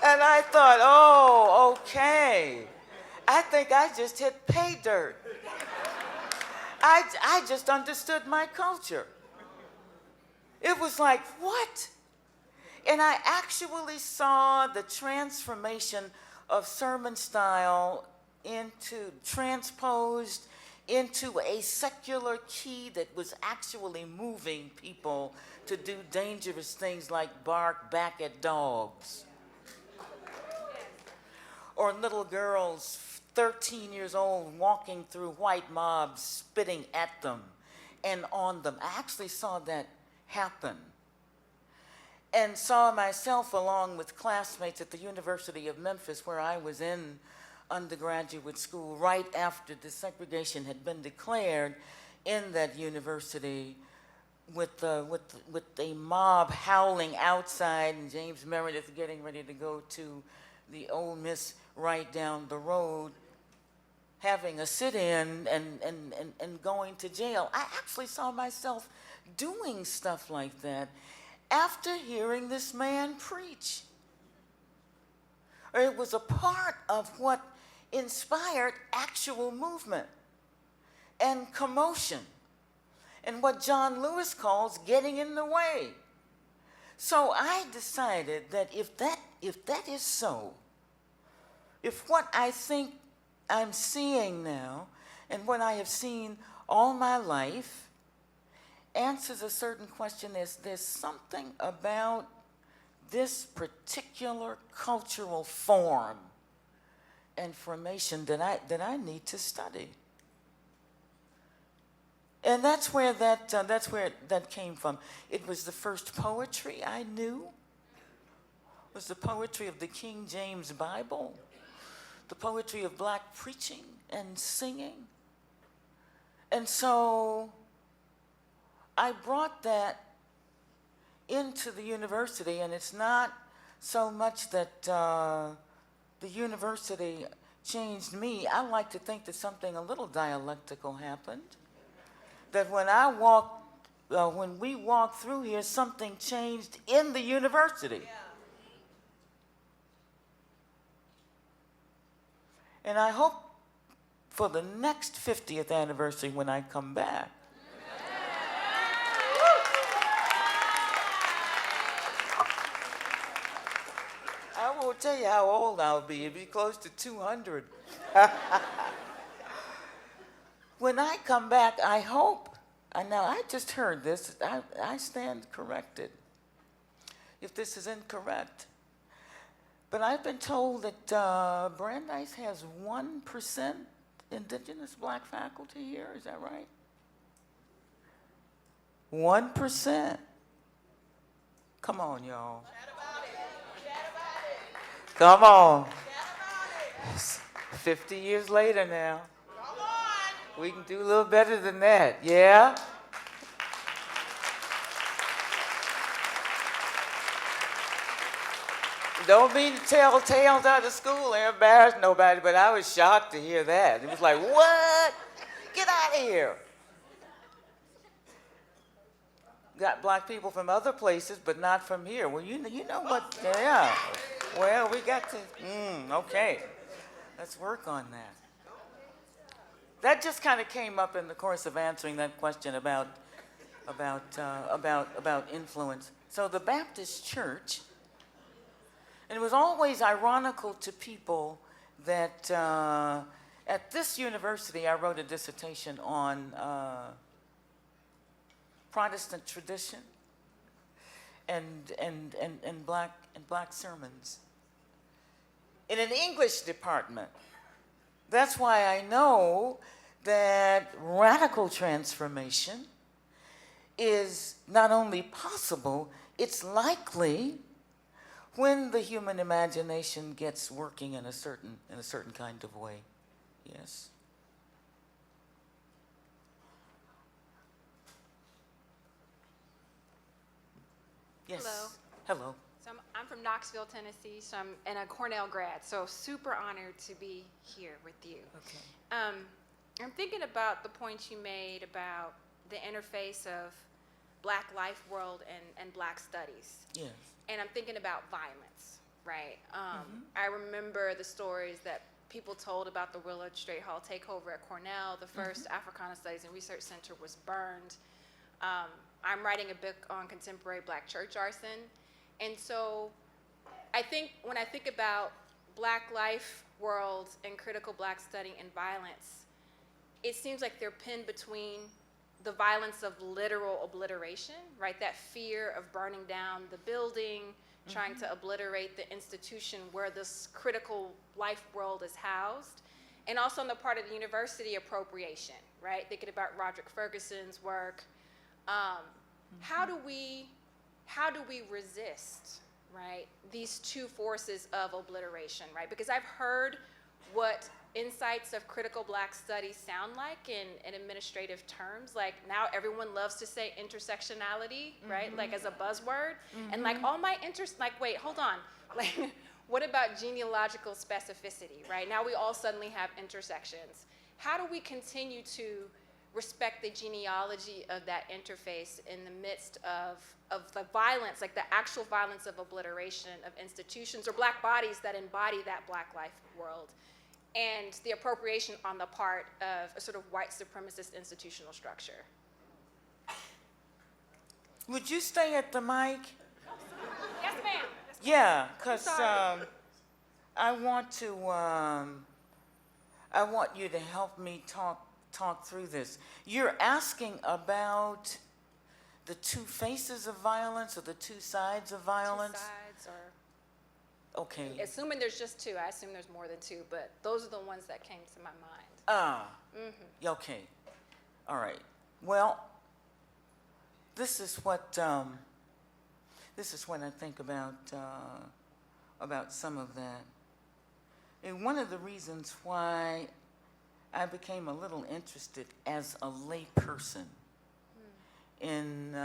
And I thought, oh, okay. I think I just hit pay dirt. I just understood my culture. It was like, what? And I actually saw the transformation of sermon style transposed into a secular key that was actually moving people to do dangerous things like bark back at dogs. Or little girls, 13 years old, walking through white mobs, spitting at them and on them. I actually saw that happen. And saw myself along with classmates at the University of Memphis, where I was in undergraduate school right after desegregation had been declared in that university, with a mob howling outside and James Meredith getting ready to go to the Ole Miss right down the road, having a sit-in and going to jail. I actually saw myself doing stuff like that after hearing this man preach. Or it was a part of what inspired actual movement and commotion, and what John Lewis calls getting in the way. So I decided that if that is so, if what I think I'm seeing now and what I have seen all my life answers a certain question, there's something about this particular cultural form and formation that I need to study. And that's where that came from. It was the first poetry I knew. It was the poetry of the King James Bible, the poetry of black preaching and singing. And so I brought that into the university, and it's not so much that the university changed me. I like to think that something a little dialectical happened. That when we walked through here, something changed in the university. Yeah. And I hope for the next 50th anniversary when I come back, I won't tell you how old I'll be. It'll be close to 200. When I come back, I hope, and now I just heard this, I stand corrected if this is incorrect. But I've been told that Brandeis has 1% indigenous black faculty here, is that right? 1%. Come on, y'all. Come on. 50 years later now. We can do a little better than that, yeah? Don't mean to tell tales out of school and embarrass nobody, but I was shocked to hear that. It was like, what? Get out of here. Got black people from other places, but not from here. Well, you know what, yeah. Well, we got to, okay. Let's work on that. That just kind of came up in the course of answering that question about influence. So the Baptist Church, and it was always ironical to people that at this university I wrote a dissertation on Protestant tradition and black sermons. In an English department, That's why I know that radical transformation is not only possible, it's likely when the human imagination gets working in a certain kind of way. Yes. Yes. Hello. Hello. So I'm from Knoxville, Tennessee, so I'm and a Cornell grad, so super honored to be here with you. Okay. I'm thinking about the points you made about the interface of Black life world and Black studies. Yes. And I'm thinking about violence, right? I remember the stories that people told about the Willard Straight Hall takeover at Cornell. The first Africana Studies and Research Center was burned. I'm writing a book on contemporary Black church arson. And so I think when I think about Black life world and critical Black study and violence, it seems like they're pinned between the violence of literal obliteration, right? That fear of burning down the building, trying to obliterate the institution where this critical life world is housed. And also on the part of the university, appropriation, right? Thinking about Roderick Ferguson's work. How do we resist, right, these two forces of obliteration, right? Because I've heard what insights of critical Black studies sound like in administrative terms. Like now everyone loves to say intersectionality, right? Like as a buzzword. And like all my like, wait, hold on. Like, what about genealogical specificity, right? Now we all suddenly have intersections. How do we continue to respect the genealogy of that interface in the midst of the violence, like the actual violence of obliteration of institutions or Black bodies that embody that Black life world, and the appropriation on the part of a sort of white supremacist institutional structure? Would you stay at the mic? Yes, ma'am. Yeah, because Sorry. I want you to help me talk through this. You're asking about the two faces of violence or the two sides of violence? Two sides, or Okay. assuming there's just two. I assume there's more than two, but those are the ones that came to my mind. Okay. All right. Well, this is what I think about some of that. And one of the reasons why I became a little interested as a lay person in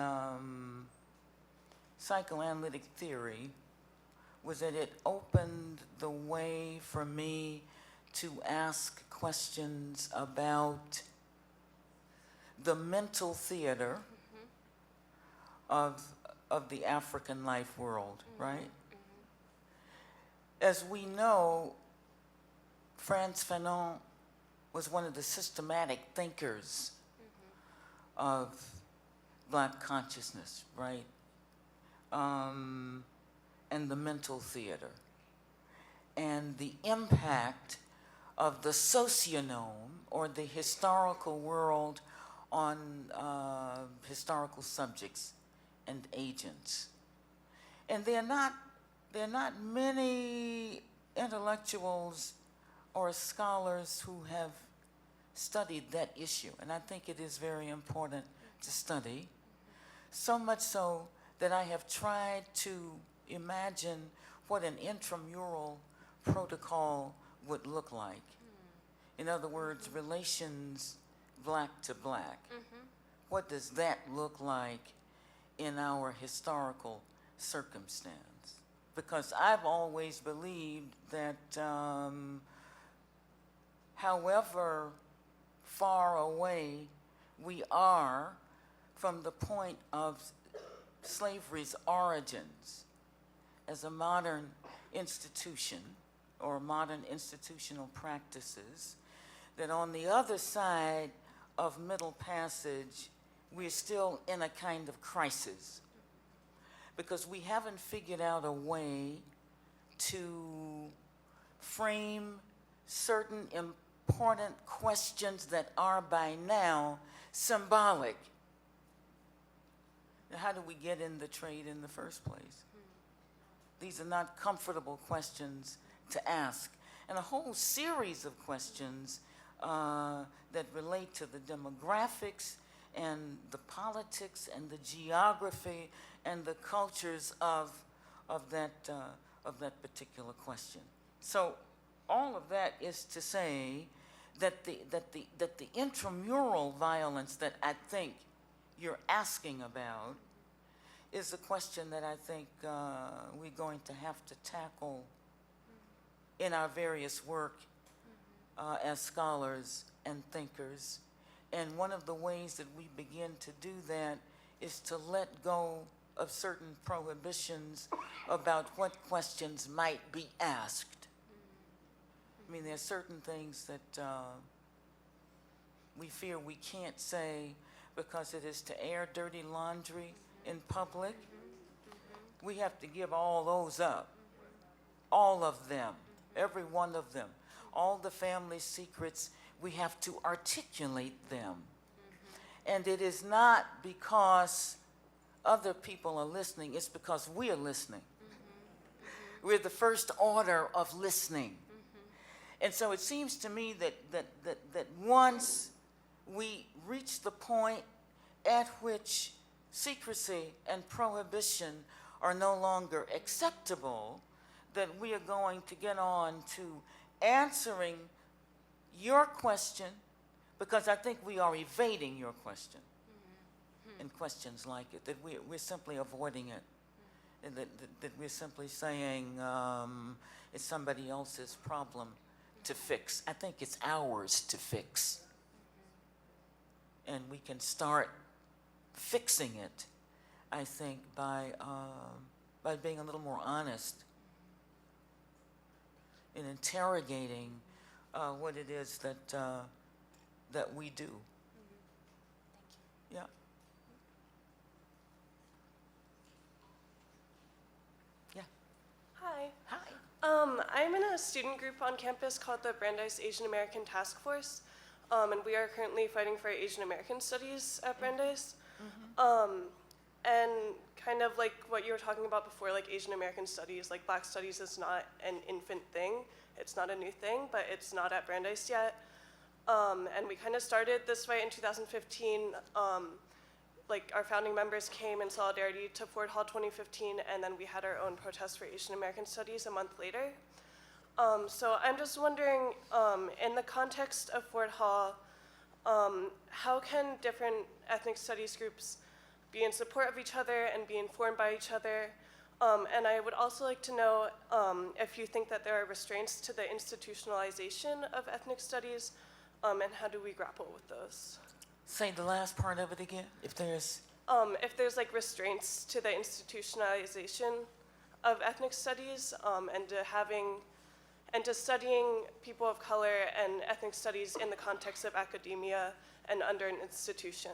psychoanalytic theory was that it opened the way for me to ask questions about the mental theater of the African life world, right? As we know, Frantz Fanon was one of the systematic thinkers of Black consciousness, right? And the mental theater. And the impact of the socionome, or the historical world, on historical subjects and agents. And there are not many intellectuals or scholars who have studied that issue, and I think it is very important to study, so much so that I have tried to imagine what an intramural protocol would look like. In other words, relations Black to Black. What does that look like in our historical circumstance? Because I've always believed that however far away we are from the point of slavery's origins as a modern institution or modern institutional practices, that on the other side of Middle Passage, we're still in a kind of crisis because we haven't figured out a way to frame certain important questions that are by now symbolic. Now, how do we get in the trade in the first place? These are not comfortable questions to ask. and a whole series of questions that relate to the demographics and the politics and the geography and the cultures of that particular question. So all of that is to say that the intramural violence that I think you're asking about is a question that I think we're going to have to tackle in our various work as scholars and thinkers. And one of the ways that we begin to do that is to let go of certain prohibitions about what questions might be asked. I mean, there are certain things that we fear we can't say because it is to air dirty laundry in public. We have to give all those up, all of them, every one of them. All the family secrets, we have to articulate them. And it is not because other people are listening, it's because we are listening. We're the first order of listening. And so it seems to me that once we reach the point at which secrecy and prohibition are no longer acceptable, that we are going to get on to answering your question, because I think we are evading your question and questions like it, that we're simply avoiding it, and that we're simply saying it's somebody else's problem to fix. I think it's ours to fix. And we can start fixing it, I think, by being a little more honest in interrogating what it is that we do. Yeah. Yeah. Hi. Hi. I'm in a student group on campus called the Brandeis Asian American Task Force, and we are currently fighting for Asian American Studies at Brandeis. And kind of like what you were talking about before, like Asian American Studies, like Black Studies is not an infant thing. It's not a new thing, but it's not at Brandeis yet. And we kind of started this fight in 2015. Like our founding members came in solidarity to Ford Hall 2015, and then we had our own protest for Asian American Studies a month later. So I'm just wondering, in the context of Ford Hall, how can different ethnic studies groups be in support of each other and be informed by each other? And I would also like to know if you think that there are restraints to the institutionalization of ethnic studies, and how do we grapple with those? Say the last part of it again, if there's like restraints to the institutionalization of ethnic studies, and to studying people of color and ethnic studies in the context of academia and under an institution.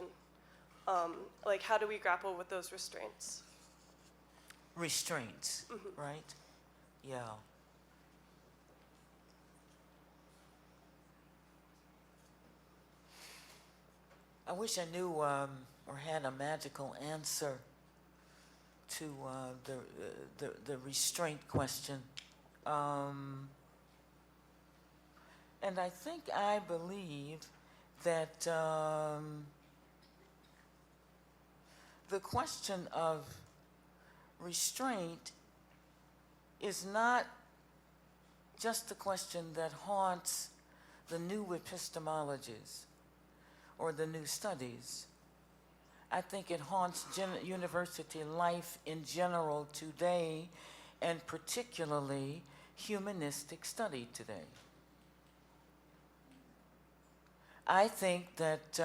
Like, how do we grapple with those restraints? restraints, right? Yeah. I wish I knew or had a magical answer to the restraint question. And I believe that the question of restraint is not just a question that haunts the new epistemologies or the new studies. I think it haunts university life in general today, and particularly humanistic study today. I think that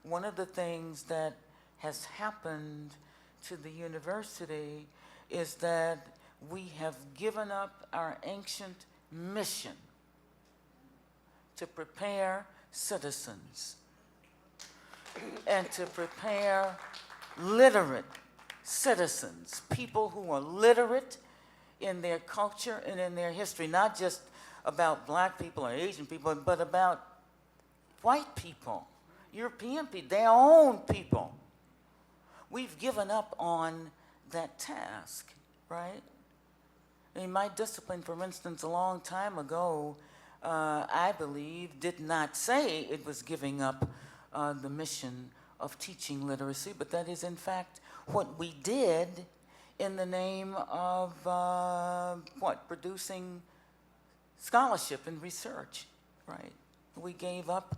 one of the things that has happened to the university is that we have given up our ancient mission to prepare citizens and to prepare literate citizens, people who are literate in their culture and in their history, not just about black people or Asian people, but about white people, European people, their own people. We've given up on that task, right? In my discipline, for instance, a long time ago, I believe, did not say it was giving up the mission of teaching literacy, but that is in fact what we did in the name of producing scholarship and research, right? We gave up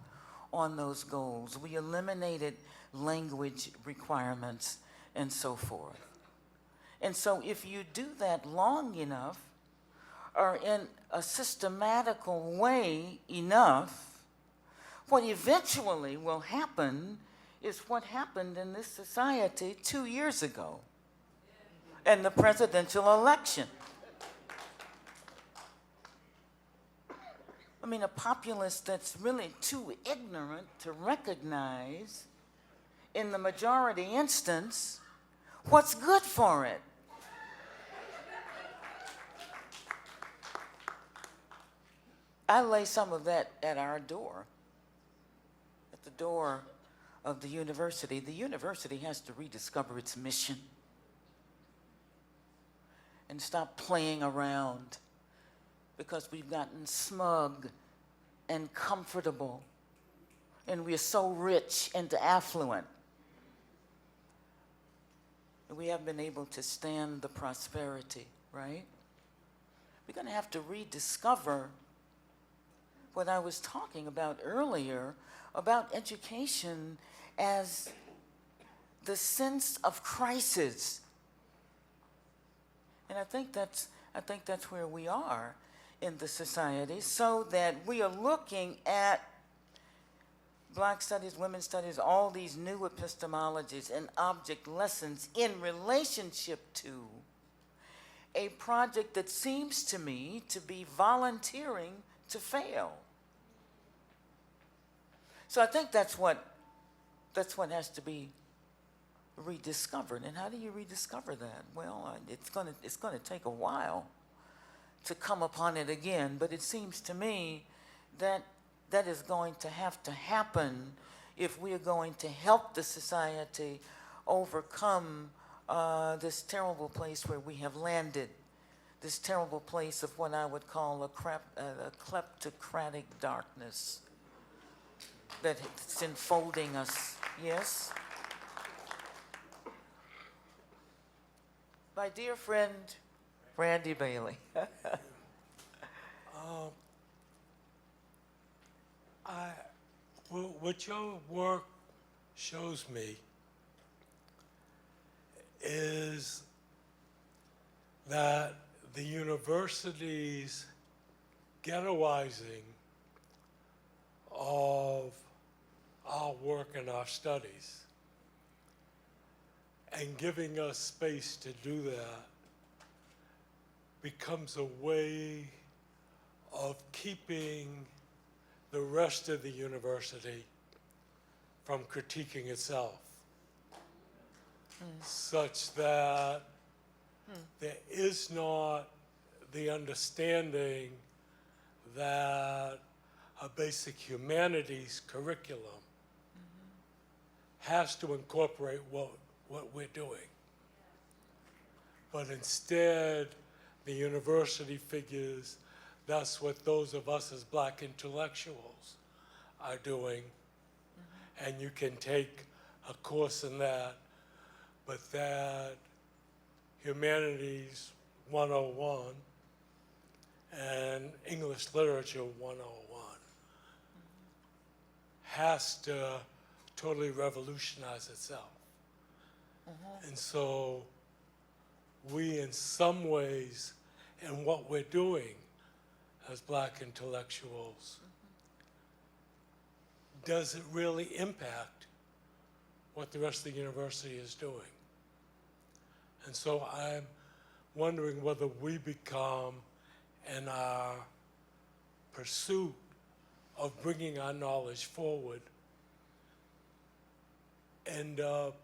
on those goals. We eliminated language requirements and so forth. And so if you do that long enough, or in a systematical way enough, what eventually will happen is what happened in this society 2 years ago in the presidential election. I mean, a populace that's really too ignorant to recognize, in the majority instance, what's good for it. I lay some of that at our door, at the door of the university. The university has to rediscover its mission and stop playing around, because we've gotten smug and comfortable, and we're so rich and affluent. We haven't been able to stand the prosperity, right? We're going to have to rediscover what I was talking about earlier about education as the sense of crisis. And I think that's where we are in the society, so that we are looking at Black studies, women's studies, all these new epistemologies and object lessons in relationship to a project that seems to me to be volunteering to fail. So I think that's what has to be rediscovered. And how do you rediscover that? Well, it's gonna take a while to come upon it again, but it seems to me that that is going to have to happen if we are going to help the society overcome this terrible place where we have landed, this terrible place of what I would call a kleptocratic darkness that's enfolding us. Yes? My dear friend, Randy Bailey. What your work shows me is that the university's ghettoizing of our work and our studies and giving us space to do that becomes a way of keeping the rest of the university from critiquing itself, such that there is not the understanding that a basic humanities curriculum has to incorporate what we're doing. But instead, the university figures that's what those of us as Black intellectuals are doing, and you can take a course in that, but that Humanities 101 and English Literature 101 has to totally revolutionize itself. And so we, in some ways, in what we're doing as Black intellectuals, does it really impact what the rest of the university is doing? And so I'm wondering whether we become, in our pursuit of bringing our knowledge forward, end up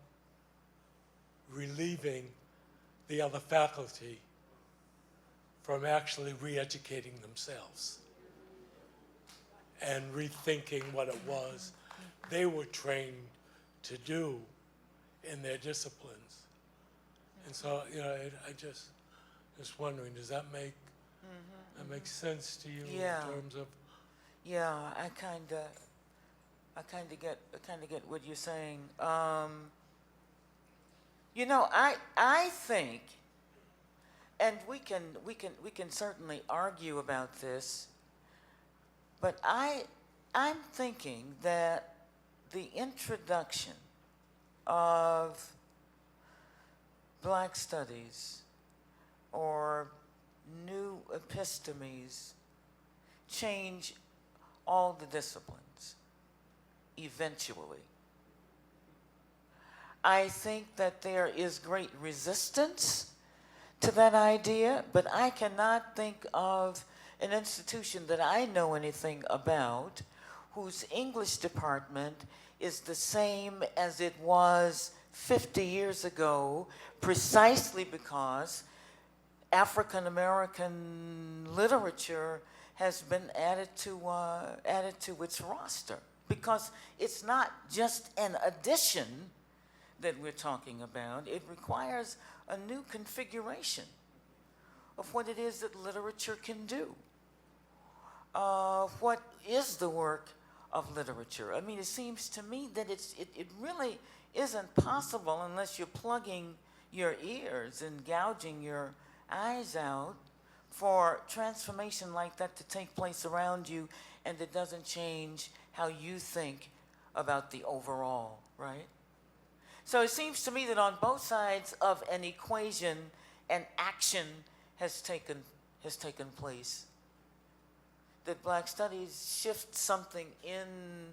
relieving the other faculty from actually re-educating themselves and rethinking what it was they were trained to do in their disciplines. And so, you know, Just wondering, does that make sense to you Yeah. in terms of? Yeah, I kind of get what you're saying. You know, I think, and we can certainly argue about this, but I'm thinking that the introduction of Black studies or new epistemes change all the disciplines eventually. I think that there is great resistance to that idea, but I cannot think of an institution that I know anything about whose English department is the same as it was 50 years ago, precisely because African American literature has been added to its roster, because it's not just an addition that we're talking about. It requires a new configuration of what it is that literature can do. What is the work of literature? I mean, it seems to me that it really isn't possible unless you're plugging your ears and gouging your eyes out for transformation like that to take place around you, and it doesn't change how you think about the overall, right? So it seems to me that on both sides of an equation, an action has taken place. That Black studies shift something in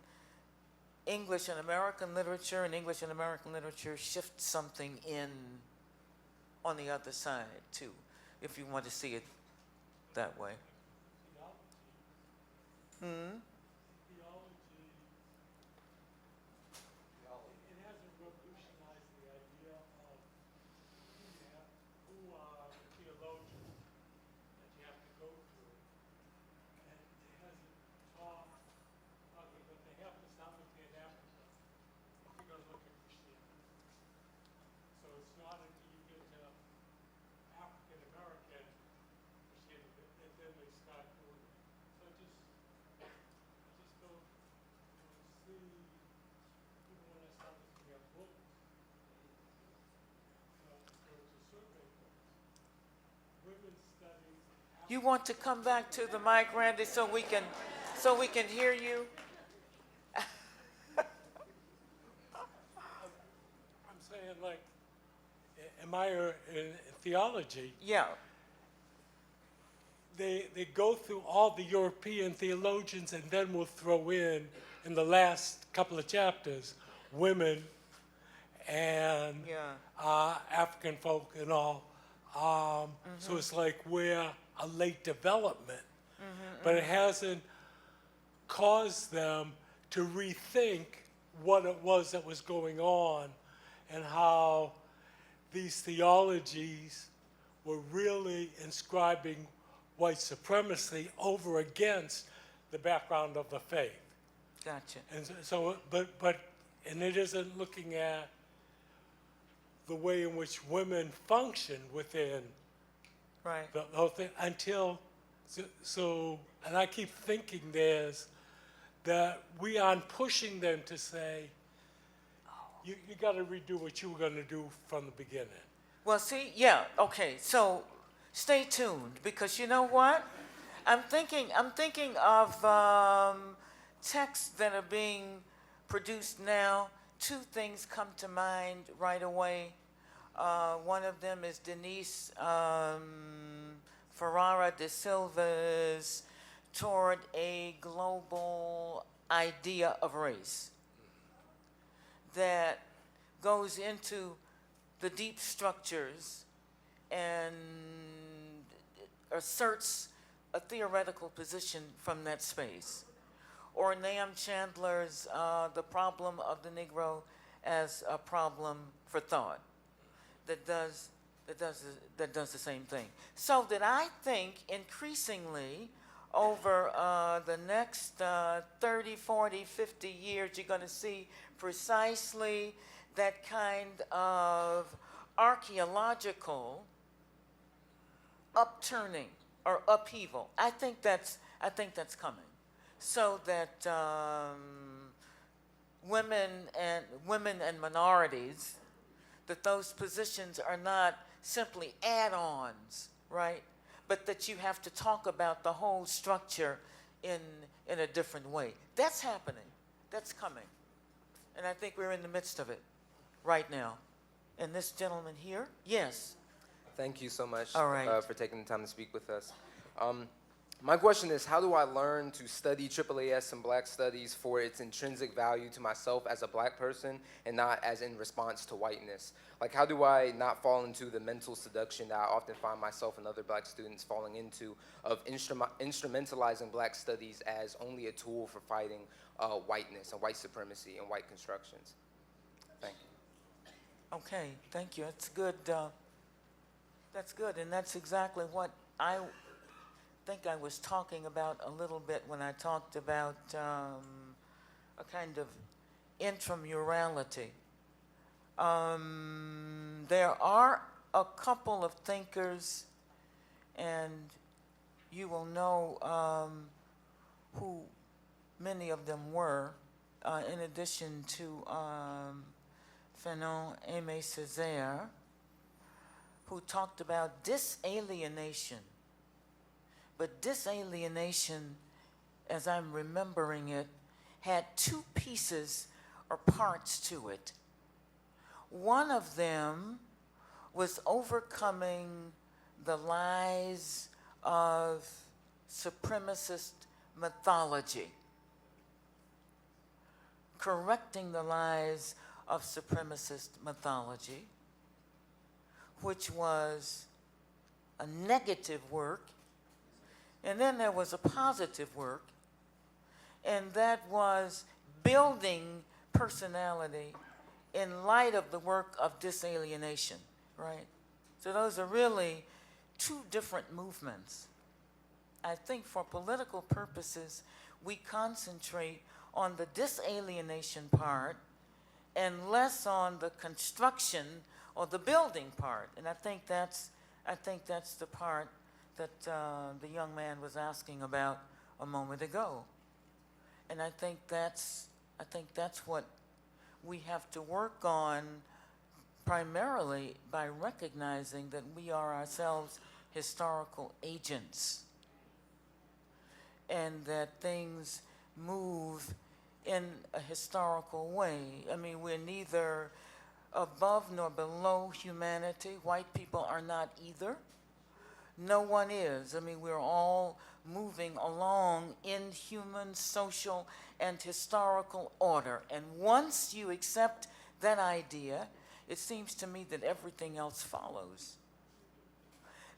English and American literature, and English and American literature shift something in on the other side too, if you want to see it that way. Hmm? You want to come back to the mic, Randy, so we can hear you? I'm saying, like, am I in theology? Yeah. They go through all the European theologians, and then we'll throw in the last couple of chapters, women and African folk and all. So it's like we're a late development, but it hasn't caused them to rethink what it was that was going on and how these theologies were really inscribing white supremacy over against the background of the faith. Gotcha. And so, and it isn't looking at the way in which women function within Right. the whole thing until, and I keep thinking that we aren't pushing them to say, you got to redo what you were going to do from the beginning. Well, see, yeah, okay. So stay tuned, because you know what? I'm thinking of texts that are being produced now. Two things come to mind right away. One of them is Denise Ferrara de Silva's Toward a Global Idea of Race, that goes into the deep structures and asserts a theoretical position from that space. Or Nahum Chandler's The Problem of the Negro as a Problem for Thought, that does the same thing. So that I think increasingly over the next 30, 40, 50 years, you're going to see precisely that kind of archaeological upturning or upheaval. I think that's coming, so that women and minorities, that those positions are not simply add-ons, right? But that you have to talk about the whole structure in a different way. That's happening. That's coming. And I think we're in the midst of it right now. And this gentleman here, yes. Thank you so much All right. For taking the time to speak with us. My question is, how do I learn to study AAAS and Black Studies for its intrinsic value to myself as a Black person and not as in response to whiteness? Like, how do I not fall into the mental seduction that I often find myself and other Black students falling into of instrumentalizing Black Studies as only a tool for fighting whiteness and white supremacy and white constructions? Thank you. Okay, thank you. That's good. That's good, and that's exactly what I think I was talking about a little bit when I talked about a kind of intramurality. There are a couple of thinkers, and you will know who many of them were, in addition to Fanon Aimé Césaire, who talked about disalienation. But disalienation, as I'm remembering it, had two pieces or parts to it. One of them was overcoming the lies of supremacist mythology, correcting the lies of supremacist mythology, which was a negative work. And then there was a positive work, and that was building personality in light of the work of disalienation, right? So those are really two different movements. I think for political purposes, we concentrate on the disalienation part and less on the construction or the building part. And I think that's the part that the young man was asking about a moment ago. And I think that's what we have to work on, primarily by recognizing that we are ourselves historical agents, and that things move in a historical way. I mean, we're neither above nor below humanity. White people are not either. No one is. I mean, we're all moving along in human, social, and historical order. And once you accept that idea, it seems to me that everything else follows.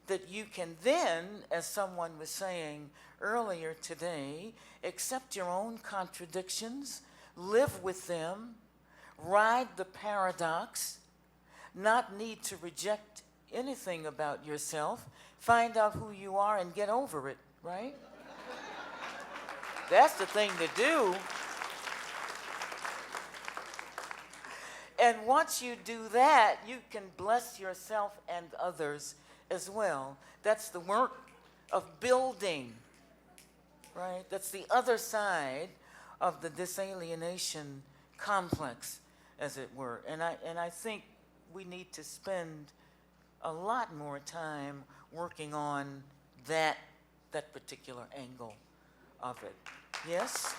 That you can then, as someone was saying earlier today, accept your own contradictions, live with them, ride the paradox, not need to reject anything about yourself, find out who you are and get over it, right? That's the thing to do. And once you do that, you can bless yourself and others as well. That's the work of building, right? That's the other side of the disalienation complex, as it were. And I think we need to spend a lot more time working on that particular angle of it. Yes?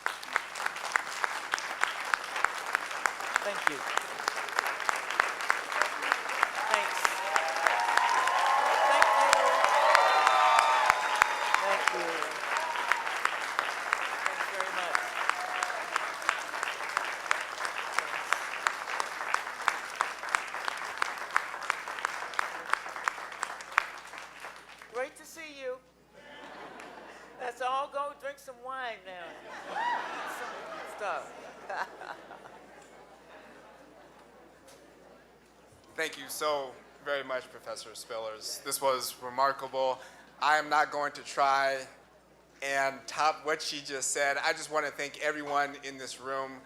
Thank you. Thanks. Thank you. Thank you. Thanks very much. Great to see you. Let's all go drink some wine now. Some stuff. Thank you so very much, Professor Spillers. This was remarkable. I am not going to try and top what she just said. I just want to thank everyone in this room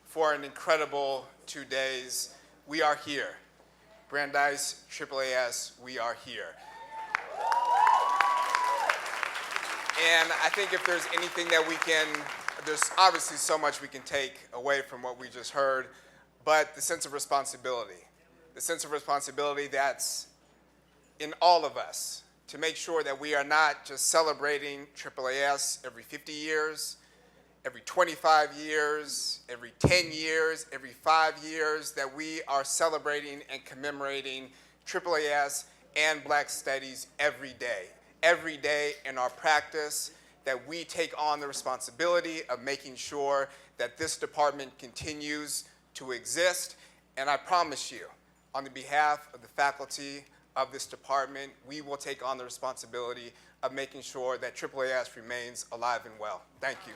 for an incredible 2 days. We are here. Brandeis, AAAS, we are here. And I think if there's anything that we can, there's obviously so much we can take away from what we just heard, but the sense of responsibility. The sense of responsibility that's in all of us to make sure that we are not just celebrating AAAS every 50 years, every 25 years, every 10 years, every 5 years, that we are celebrating and commemorating AAAS and Black Studies every day in our practice, that we take on the responsibility of making sure that this department continues to exist. And I promise you, on the behalf of the faculty of this department, we will take on the responsibility of making sure that AAAS remains alive and well. Thank you.